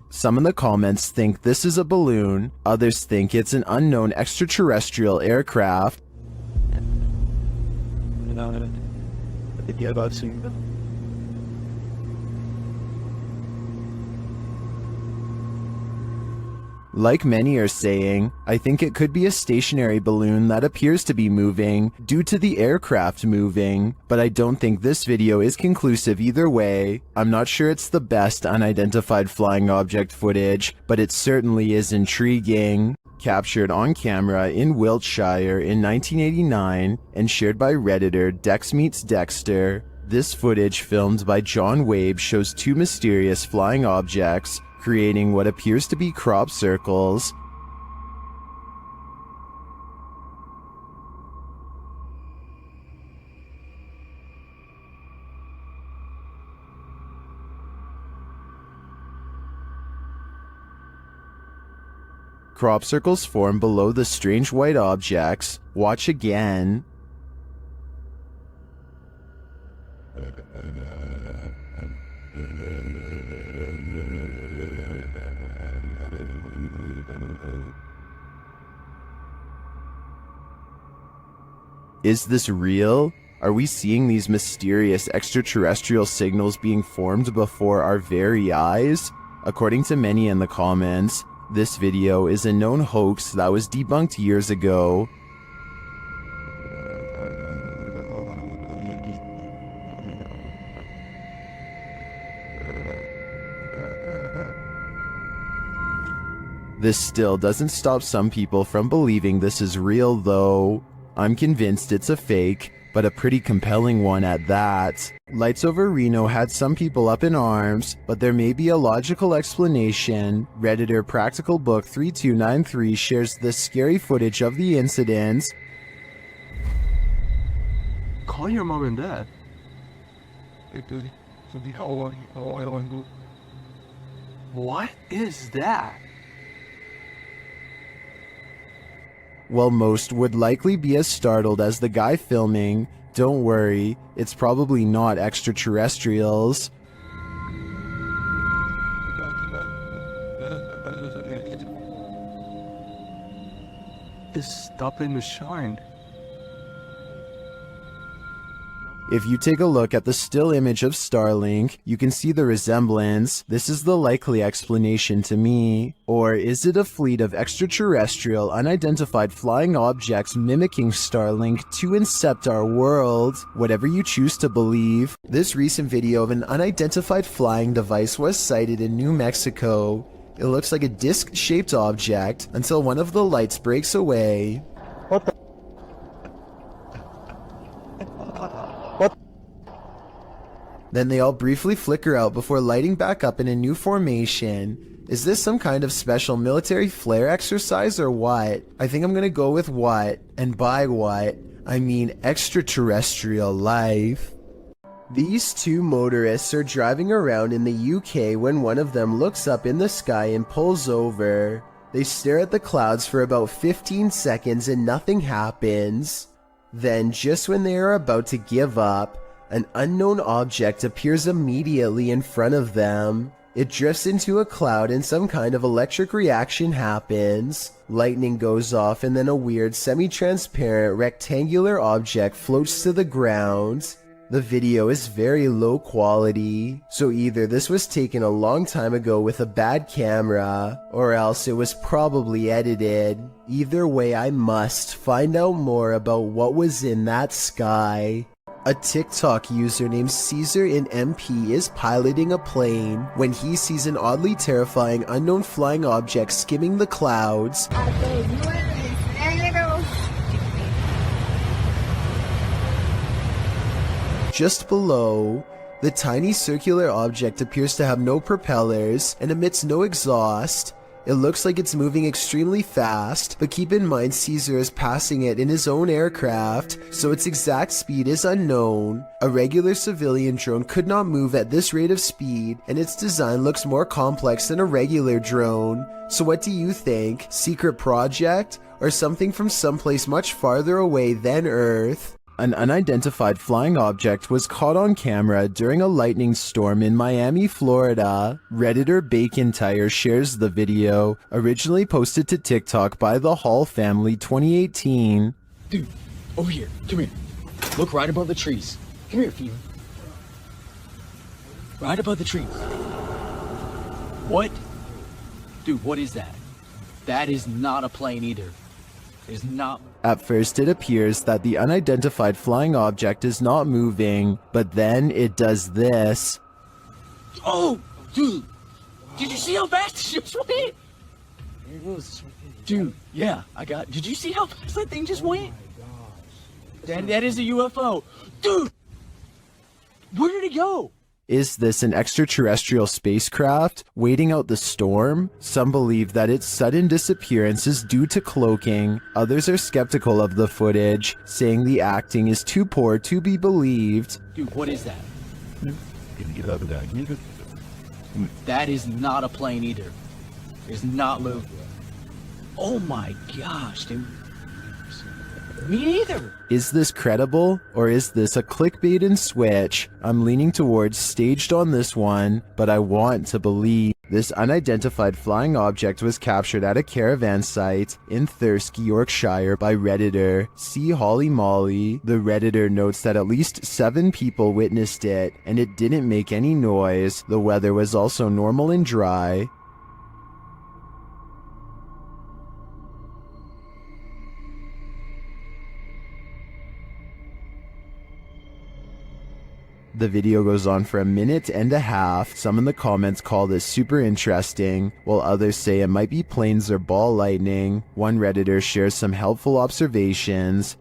Speaker 1: Some in the comments think this is a balloon, others think it's an unknown extraterrestrial aircraft. Like many are saying, I think it could be a stationary balloon that appears to be moving due to the aircraft moving, but I don't think this video is conclusive either way. I'm not sure it's the best unidentified flying object footage, but it certainly is intriguing. Captured on camera in Wiltshire in 1989 and shared by Redditor Dex Meets Dexter, this footage filmed by John Wabe shows two mysterious flying objects creating what appears to be crop circles. Crop circles form below the strange white objects. Watch again. Is this real? Are we seeing these mysterious extraterrestrial signals being formed before our very eyes? According to many in the comments, this video is a known hoax that was debunked years ago. This still doesn't stop some people from believing this is real though. I'm convinced it's a fake, but a pretty compelling one at that. Lights over Reno had some people up in arms, but there may be a logical explanation. Redditor Practical Book 3293 shares this scary footage of the incident.
Speaker 14: Call your mom and dad. What is that?
Speaker 1: While most would likely be as startled as the guy filming, don't worry, it's probably not extraterrestrials.
Speaker 14: is stopping to shine.
Speaker 1: If you take a look at the still image of Starlink, you can see the resemblance. This is the likely explanation to me. Or is it a fleet of extraterrestrial, unidentified flying objects mimicking Starlink to incept our world? Whatever you choose to believe. This recent video of an unidentified flying device was sighted in New Mexico. It looks like a disc-shaped object until one of the lights breaks away.
Speaker 14: What the?
Speaker 1: Then they all briefly flicker out before lighting back up in a new formation. Is this some kind of special military flare exercise or what? I think I'm gonna go with what, and by what, I mean extraterrestrial life. These two motorists are driving around in the UK when one of them looks up in the sky and pulls over. They stare at the clouds for about 15 seconds and nothing happens. Then, just when they are about to give up, an unknown object appears immediately in front of them. It drifts into a cloud and some kind of electric reaction happens. Lightning goes off and then a weird semi-transparent rectangular object floats to the ground. The video is very low quality, so either this was taken a long time ago with a bad camera, or else it was probably edited. Either way, I must find out more about what was in that sky. A TikTok user named Caesar in MP is piloting a plane when he sees an oddly terrifying unknown flying object skimming the clouds. Just below, the tiny circular object appears to have no propellers and emits no exhaust. It looks like it's moving extremely fast, but keep in mind Caesar is passing it in his own aircraft, so its exact speed is unknown. A regular civilian drone could not move at this rate of speed, and its design looks more complex than a regular drone. So what do you think? Secret project? Or something from someplace much farther away than Earth? An unidentified flying object was caught on camera during a lightning storm in Miami, Florida. Redditor Bacon Tire shares the video, originally posted to TikTok by the Hall family 2018.
Speaker 15: Dude, over here, come here. Look right above the trees. Come here, Fiona. Right above the trees. What? Dude, what is that? That is not a plane either. It's not.
Speaker 1: At first it appears that the unidentified flying object is not moving, but then it does this.
Speaker 15: Oh, dude. Did you see how fast the ship went? There it goes. Dude, yeah, did you see how fast that thing just went? That is a UFO. Dude, where did it go?
Speaker 1: Is this an extraterrestrial spacecraft waiting out the storm? Some believe that its sudden disappearance is due to cloaking. Others are skeptical of the footage, saying the acting is too poor to be believed.
Speaker 15: Dude, what is that? That is not a plane either. It's not moving. Oh my gosh, dude. Me neither.
Speaker 1: Is this credible, or is this a clickbait and switch? I'm leaning towards staged on this one, but I want to believe. This unidentified flying object was captured at a caravan site in Thirsk, Yorkshire by Redditor. See Holly Molly. The Redditor notes that at least 7 people witnessed it, and it didn't make any noise. The weather was also normal and dry. The video goes on for a minute and a half. Some in the comments call this super interesting, while others say it might be planes or ball lightning. One Redditor shares some helpful observations.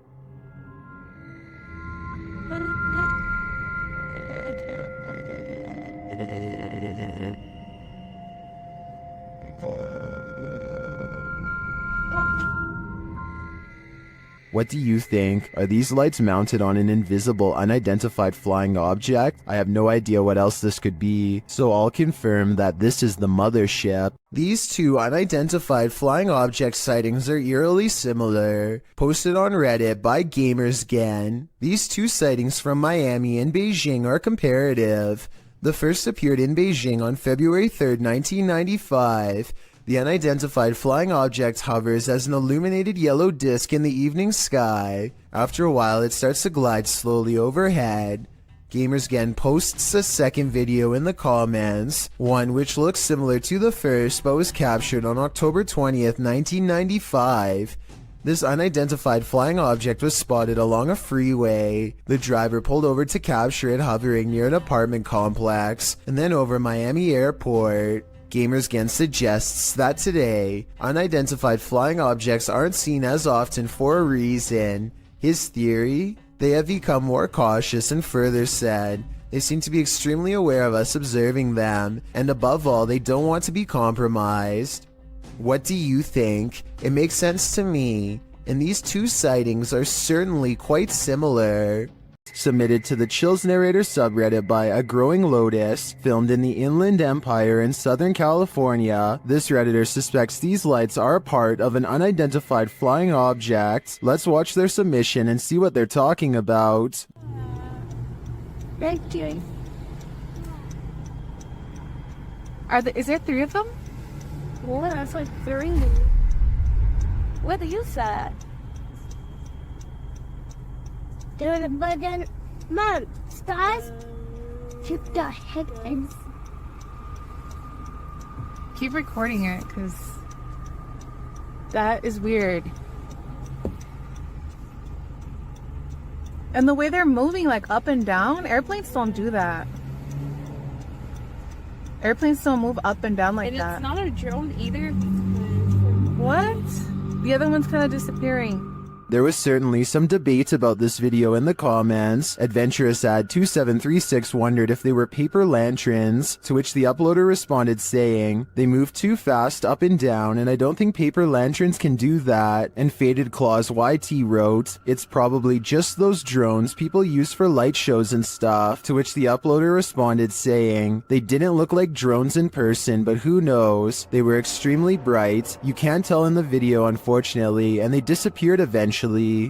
Speaker 1: What do you think? Are these lights mounted on an invisible, unidentified flying object? I have no idea what else this could be, so I'll confirm that this is the mothership. These two unidentified flying object sightings are eerily similar. Posted on Reddit by GamersGen. These two sightings from Miami and Beijing are comparative. The first appeared in Beijing on February 3rd, 1995. The unidentified flying object hovers as an illuminated yellow disc in the evening sky. After a while, it starts to glide slowly overhead. Gamersgen posts a second video in the comments, one which looks similar to the first but was captured on October 20th, 1995. This unidentified flying object was spotted along a freeway. The driver pulled over to capture it hovering near an apartment complex and then over Miami Airport. Gamersgen suggests that today, unidentified flying objects aren't seen as often for a reason. His theory? They have become more cautious, and further said, they seem to be extremely aware of us observing them, and above all, they don't want to be compromised. What do you think? It makes sense to me, and these two sightings are certainly quite similar. Submitted to the Chills Narrator subreddit by A Growing Lotus, filmed in the Inland Empire in Southern California, this redditor suspects these lights are a part of an unidentified flying object. Let's watch their submission and see what they're talking about.
Speaker 11: Is there 3 of them?
Speaker 6: Well, that's like 3. What do you say? But then, Mom, stars keep the heavens.
Speaker 11: Keep recording it, because that is weird. And the way they're moving, like, up and down, airplanes don't do that. Airplanes don't move up and down like that.
Speaker 6: It's not a drone either.
Speaker 11: What? The other one's kind of disappearing.
Speaker 1: There was certainly some debate about this video in the comments. Adventurous Ad 2736 wondered if they were paper lanterns, to which the uploader responded saying, they move too fast up and down and I don't think paper lanterns can do that. And Faded Claws YT wrote, it's probably just those drones people use for light shows and stuff, to which the uploader responded saying, they didn't look like drones in person, but who knows, they were extremely bright, you can't tell in the video unfortunately, and they disappeared eventually.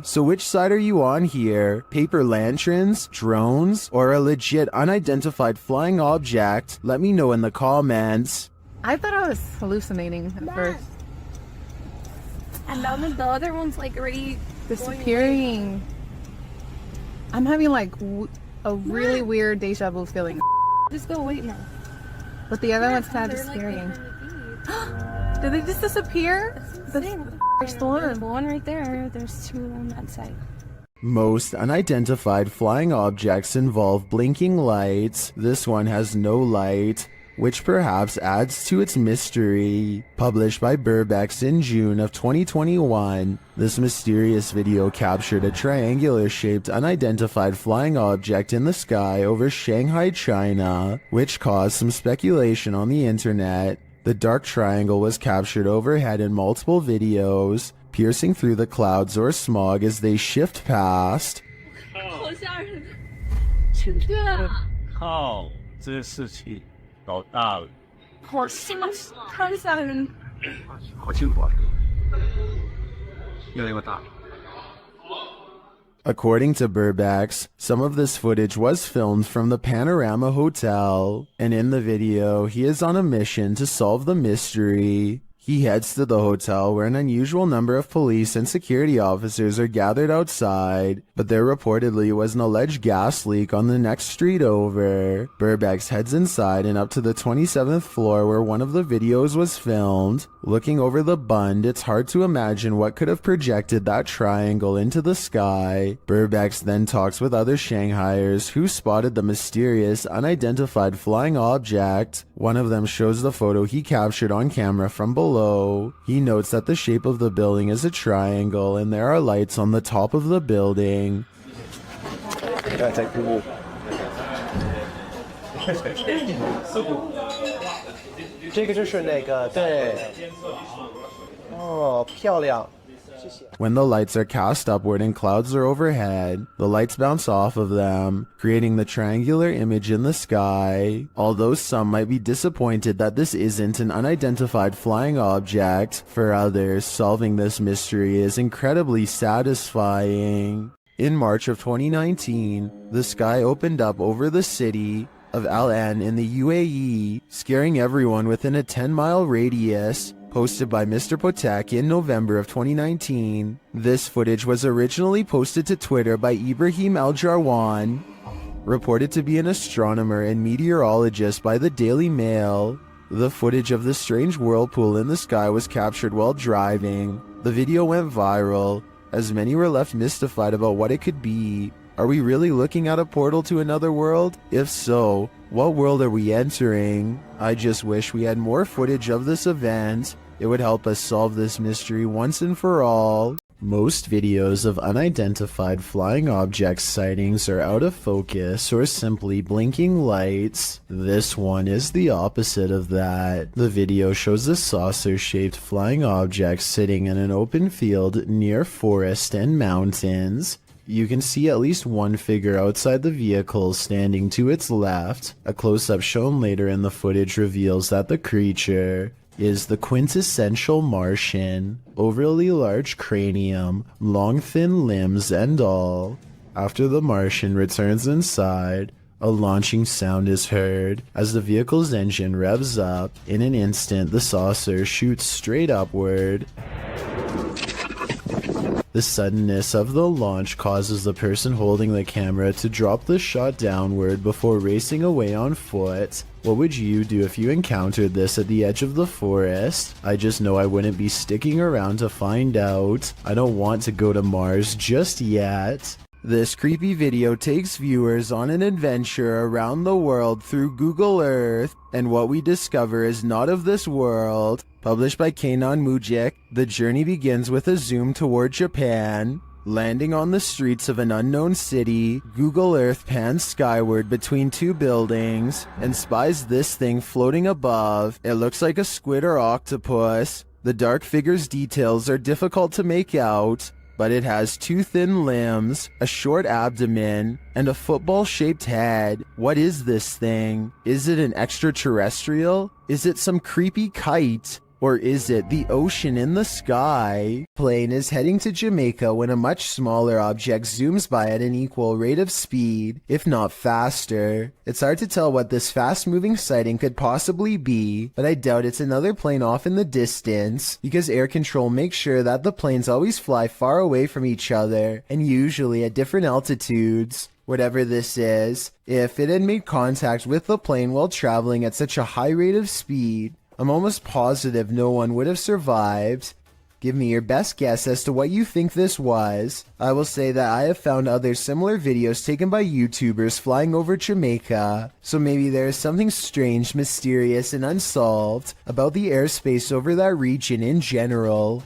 Speaker 1: So which side are you on here? Paper lanterns, drones, or a legit unidentified flying object? Let me know in the comments.
Speaker 11: I thought I was hallucinating at first.
Speaker 6: And then the other one's like already
Speaker 11: disappearing. I'm having like a really weird deja vu feeling.
Speaker 6: Just go wait now.
Speaker 11: But the other one's kind of disappearing. Did they just disappear?
Speaker 6: There's one right there. There's 2 on that side.
Speaker 1: Most unidentified flying objects involve blinking lights. This one has no light, which perhaps adds to its mystery. Published by Burbex in June of 2021, this mysterious video captured a triangular-shaped unidentified flying object in the sky over Shanghai, China, which caused some speculation on the internet. The dark triangle was captured overhead in multiple videos, piercing through the clouds or smog as they shift past. According to Burbex, some of this footage was filmed from the Panorama Hotel, and in the video, he is on a mission to solve the mystery. He heads to the hotel where an unusual number of police and security officers are gathered outside, but there reportedly was an alleged gas leak on the next street over. Burbex heads inside and up to the 27th floor where one of the videos was filmed. Looking over the bund, it's hard to imagine what could have projected that triangle into the sky. Burbex then talks with other Shanghaiers who spotted the mysterious, unidentified flying object. One of them shows the photo he captured on camera from below. He notes that the shape of the building is a triangle and there are lights on the top of the building. When the lights are cast upward and clouds are overhead, the lights bounce off of them, creating the triangular image in the sky. Although some might be disappointed that this isn't an unidentified flying object, for others, solving this mystery is incredibly satisfying. In March of 2019, the sky opened up over the city of Al Ain in the UAE, scaring everyone within a 10-mile radius. posted by Mr. Potak in November of 2019. This footage was originally posted to Twitter by Ibrahim Al-Jarwan, reported to be an astronomer and meteorologist by the Daily Mail. The footage of the strange whirlpool in the sky was captured while driving. The video went viral, as many were left mystified about what it could be. Are we really looking at a portal to another world? If so, what world are we entering? I just wish we had more footage of this event. It would help us solve this mystery once and for all. Most videos of unidentified flying object sightings are out of focus or simply blinking lights. This one is the opposite of that. The video shows a saucer-shaped flying object sitting in an open field near forest and mountains. You can see at least one figure outside the vehicle standing to its left. A close-up shown later in the footage reveals that the creature is the quintessential Martian. Overly large cranium, long thin limbs and all. After the Martian returns inside, a launching sound is heard. As the vehicle's engine revs up, in an instant the saucer shoots straight upward. The suddenness of the launch causes the person holding the camera to drop the shot downward before racing away on foot. What would you do if you encountered this at the edge of the forest? I just know I wouldn't be sticking around to find out. I don't want to go to Mars just yet. This creepy video takes viewers on an adventure around the world through Google Earth, and what we discover is not of this world. Published by Kenan Mujik, the journey begins with a zoom toward Japan. Landing on the streets of an unknown city, Google Earth pans skyward between two buildings and spies this thing floating above. It looks like a squid or octopus. The dark figure's details are difficult to make out, but it has two thin limbs, a short abdomen, and a football-shaped head. What is this thing? Is it an extraterrestrial? Is it some creepy kite? Or is it the ocean in the sky? Plane is heading to Jamaica when a much smaller object zooms by at an equal rate of speed, if not faster. It's hard to tell what this fast-moving sighting could possibly be, but I doubt it's another plane off in the distance, because air control makes sure that the planes always fly far away from each other, and usually at different altitudes. Whatever this is, if it had made contact with the plane while traveling at such a high rate of speed, I'm almost positive no one would have survived. Give me your best guess as to what you think this was. I will say that I have found other similar videos taken by YouTubers flying over Jamaica, so maybe there is something strange, mysterious, and unsolved about the airspace over that region in general.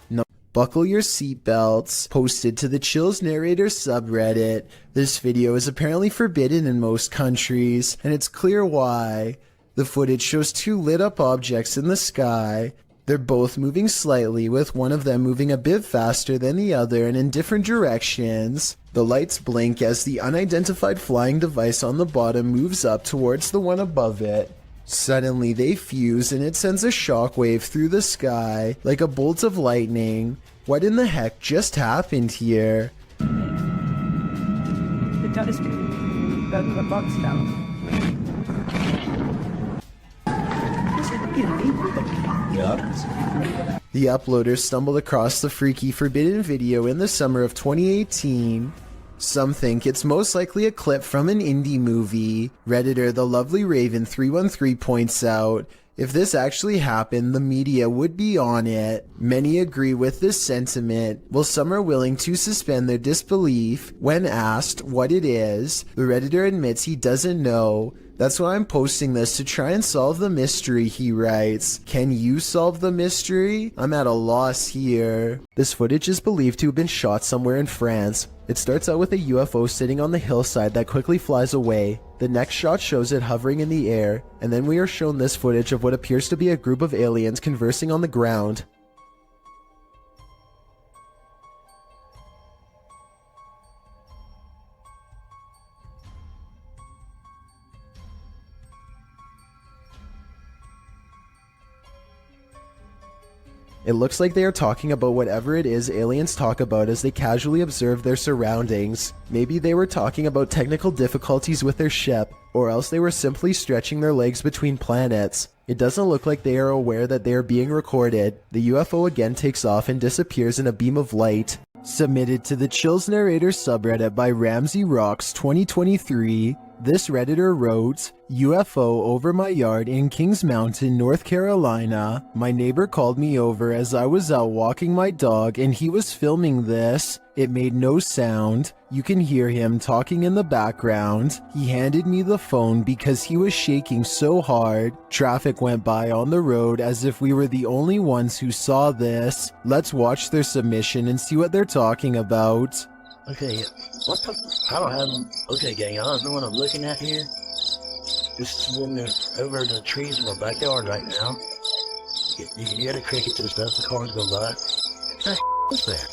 Speaker 1: No. Buckle your seatbelts. Posted to the Chills Narrator subreddit. This video is apparently forbidden in most countries, and it's clear why. The footage shows two lit-up objects in the sky. They're both moving slightly, with one of them moving a bit faster than the other and in different directions. The lights blink as the unidentified flying device on the bottom moves up towards the one above it. Suddenly they fuse and it sends a shockwave through the sky like a bolt of lightning. What in the heck just happened here?
Speaker 16: The telescope. That's the box down.
Speaker 1: The uploader stumbled across the freaky forbidden video in the summer of 2018. Some think it's most likely a clip from an indie movie. Redditor The Lovely Raven 313 points out, if this actually happened, the media would be on it. Many agree with this sentiment, while some are willing to suspend their disbelief. When asked what it is, the Redditor admits he doesn't know. That's why I'm posting this, to try and solve the mystery, he writes. Can you solve the mystery? I'm at a loss here. This footage is believed to have been shot somewhere in France. It starts out with a UFO sitting on the hillside that quickly flies away. The next shot shows it hovering in the air, and then we are shown this footage of what appears to be a group of aliens conversing on the ground. It looks like they are talking about whatever it is aliens talk about as they casually observe their surroundings. Maybe they were talking about technical difficulties with their ship, or else they were simply stretching their legs between planets. It doesn't look like they are aware that they are being recorded. The UFO again takes off and disappears in a beam of light. Submitted to the Chills Narrator subreddit by Ramsey Rocks 2023, this Redditor wrote, UFO over my yard in Kings Mountain, North Carolina. My neighbor called me over as I was out walking my dog and he was filming this. It made no sound. You can hear him talking in the background. He handed me the phone because he was shaking so hard. Traffic went by on the road as if we were the only ones who saw this. Let's watch their submission and see what they're talking about.
Speaker 17: Okay, what the? I don't have. Okay, gang, I don't know what I'm looking at here. Just when they're over the trees in my backyard right now. You can hear the crickets and stuff. The cars go by. What's that?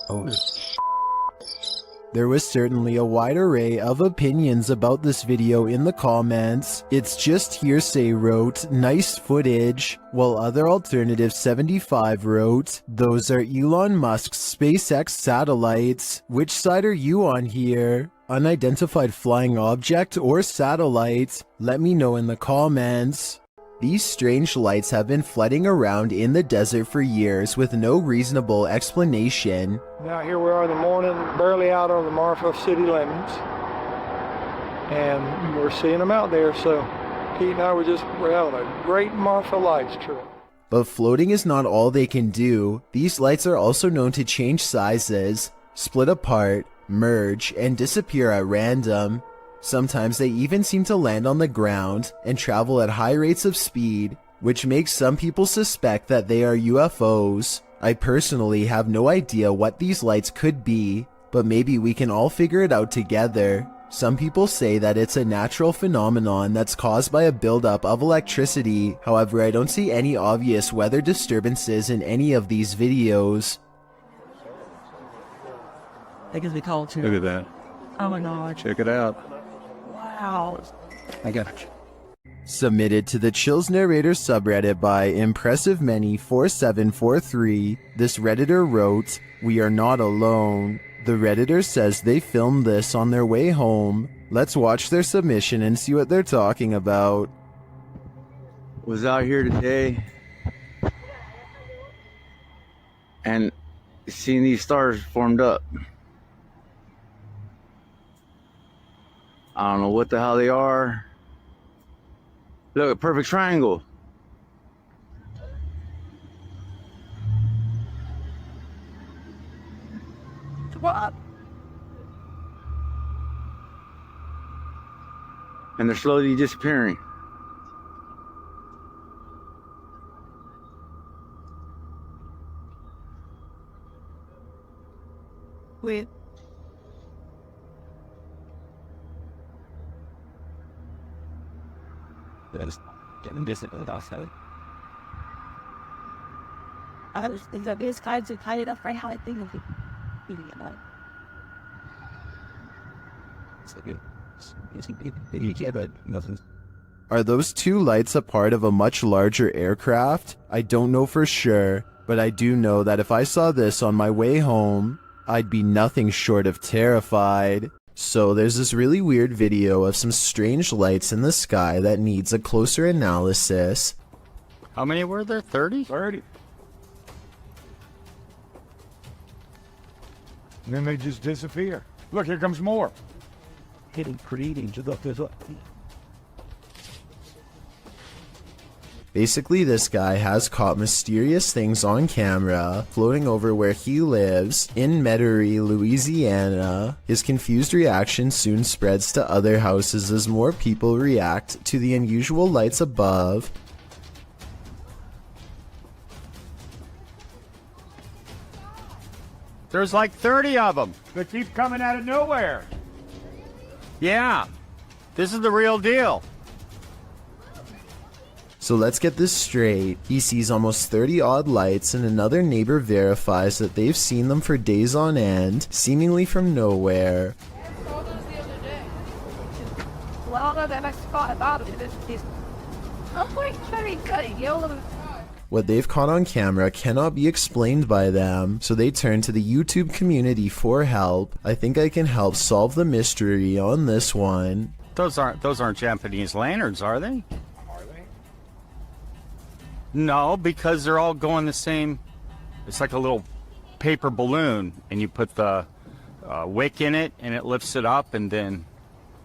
Speaker 17: Oh,
Speaker 1: There was certainly a wide array of opinions about this video in the comments. It's just hearsay wrote, nice footage, while other alternative 75 wrote, those are Elon Musk's SpaceX satellites. Which side are you on here? Unidentified flying object or satellite? Let me know in the comments. These strange lights have been flooding around in the desert for years with no reasonable explanation.
Speaker 18: Now here we are in the morning, barely out on the Marfa city limits, and we're seeing them out there, so Pete and I we're having a great Marfa lights trip.
Speaker 1: But floating is not all they can do. These lights are also known to change sizes, split apart, merge, and disappear at random. Sometimes they even seem to land on the ground and travel at high rates of speed, which makes some people suspect that they are UFOs. I personally have no idea what these lights could be, but maybe we can all figure it out together. Some people say that it's a natural phenomenon that's caused by a buildup of electricity. However, I don't see any obvious weather disturbances in any of these videos.
Speaker 16: That gives me call too.
Speaker 10: Look at that.
Speaker 16: Oh my god.
Speaker 10: Check it out.
Speaker 16: Wow.
Speaker 10: I got it.
Speaker 1: Submitted to the Chills Narrator subreddit by ImpressiveMany4743, this Redditor wrote, we are not alone. The Redditor says they filmed this on their way home. Let's watch their submission and see what they're talking about.
Speaker 19: Was out here today and seeing these stars formed up. I don't know what the hell they are. Look, a perfect triangle.
Speaker 16: What?
Speaker 19: And they're slowly disappearing.
Speaker 16: Wait.
Speaker 4: There's getting distant outside.
Speaker 16: I was thinking that these guys are tied up right how I think of it.
Speaker 4: It's like it's but nothing.
Speaker 1: Are those two lights a part of a much larger aircraft? I don't know for sure, but I do know that if I saw this on my way home, I'd be nothing short of terrified. So there's this really weird video of some strange lights in the sky that needs a closer analysis.
Speaker 12: How many were there? 30?
Speaker 18: 30. And then they just disappear. Look, here comes more.
Speaker 4: Hitting creating to look this up.
Speaker 1: Basically, this guy has caught mysterious things on camera floating over where he lives in Metairie, Louisiana. His confused reaction soon spreads to other houses as more people react to the unusual lights above.
Speaker 20: There's like 30 of them.
Speaker 18: They keep coming out of nowhere.
Speaker 20: Yeah, this is the real deal.
Speaker 1: So let's get this straight. He sees almost 30 odd lights and another neighbor verifies that they've seen them for days on end, seemingly from nowhere. What they've caught on camera cannot be explained by them, so they turn to the YouTube community for help. I think I can help solve the mystery on this one.
Speaker 20: Those aren't Japanese lanterns, are they? Are they? No, because they're all going the same. It's like a little paper balloon, and you put the wick in it, and it lifts it up, and then...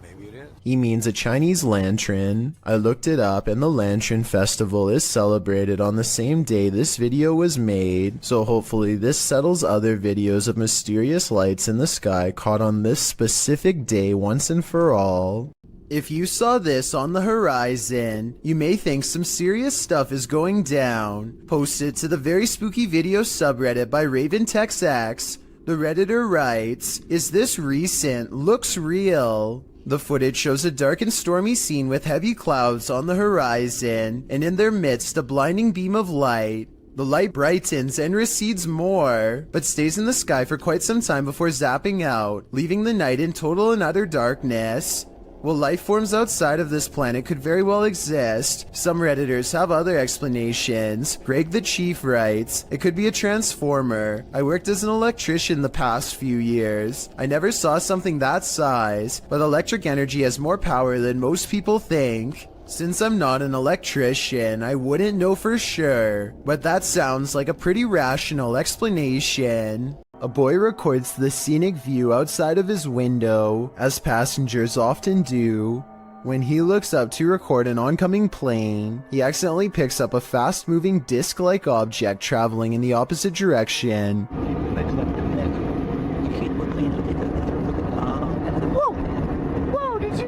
Speaker 20: Maybe it is.
Speaker 1: He means a Chinese lantern. I looked it up, and the Lantern Festival is celebrated on the same day this video was made, so hopefully this settles other videos of mysterious lights in the sky caught on this specific day once and for all. If you saw this on the horizon, you may think some serious stuff is going down. Posted to the Very Spooky Video subreddit by RavenTexX, the Redditor writes, "Is this recent? Looks real." The footage shows a dark and stormy scene with heavy clouds on the horizon, and in their midst a blinding beam of light. The light brightens and recedes more, but stays in the sky for quite some time before zapping out, leaving the night in total and utter darkness. While life forms outside of this planet could very well exist, some Redditors have other explanations. Greg the Chief writes, "It could be a transformer. I worked as an electrician the past few years. I never saw something that size, but electric energy has more power than most people think. Since I'm not an electrician, I wouldn't know for sure, but that sounds like a pretty rational explanation." A boy records the scenic view outside of his window, as passengers often do. When he looks up to record an oncoming plane, he accidentally picks up a fast-moving disc-like object traveling in the opposite direction.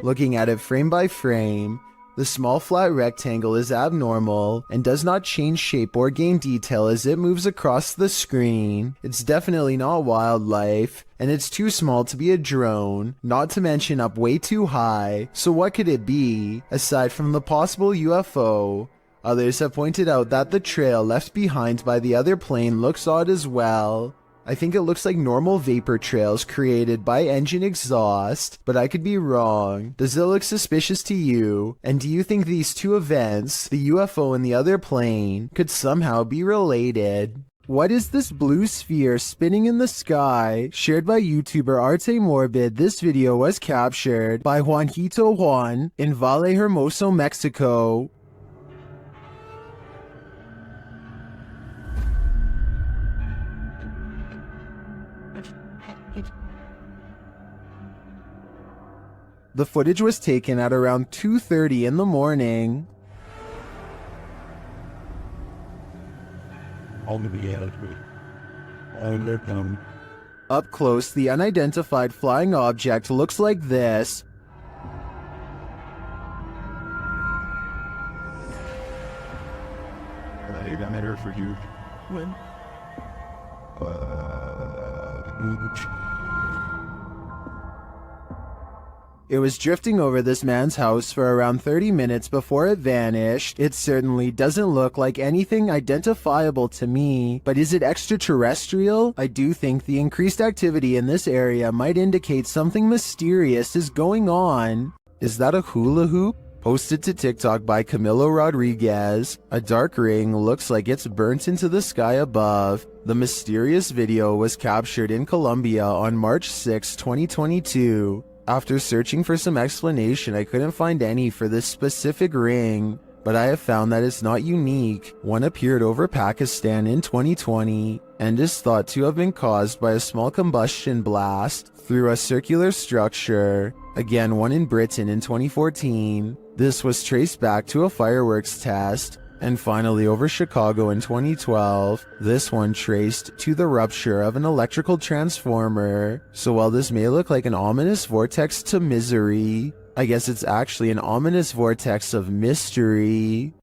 Speaker 1: Looking at it frame by frame, the small flat rectangle is abnormal and does not change shape or gain detail as it moves across the screen. It's definitely not wildlife, and it's too small to be a drone, not to mention up way too high. So what could it be, aside from the possible UFO? Others have pointed out that the trail left behind by the other plane looks odd as well. I think it looks like normal vapor trails created by engine exhaust, but I could be wrong. Does it look suspicious to you? And do you think these two events, the UFO and the other plane, could somehow be related? What is this blue sphere spinning in the sky? Shared by YouTuber Arte Morbid, this video was captured by Juanito Juan in Valle Hermoso, Mexico. The footage was taken at around 2:30 in the morning. Up close, the unidentified flying object looks like this.
Speaker 10: I got matter for you.
Speaker 6: When?
Speaker 1: It was drifting over this man's house for around 30 minutes before it vanished. It certainly doesn't look like anything identifiable to me, but is it extraterrestrial? I do think the increased activity in this area might indicate something mysterious is going on. Is that a hula hoop? Posted to TikTok by Camilo Rodriguez. A dark ring looks like it's burnt into the sky above. The mysterious video was captured in Colombia on March 6, 2022. After searching for some explanation, I couldn't find any for this specific ring, but I have found that it's not unique. One appeared over Pakistan in 2020 and is thought to have been caused by a small combustion blast through a circular structure. Again, one in Britain in 2014. This was traced back to a fireworks test. And finally, over Chicago in 2012, this one traced to the rupture of an electrical transformer. So while this may look like an ominous vortex to misery, I guess it's actually an ominous vortex of mystery.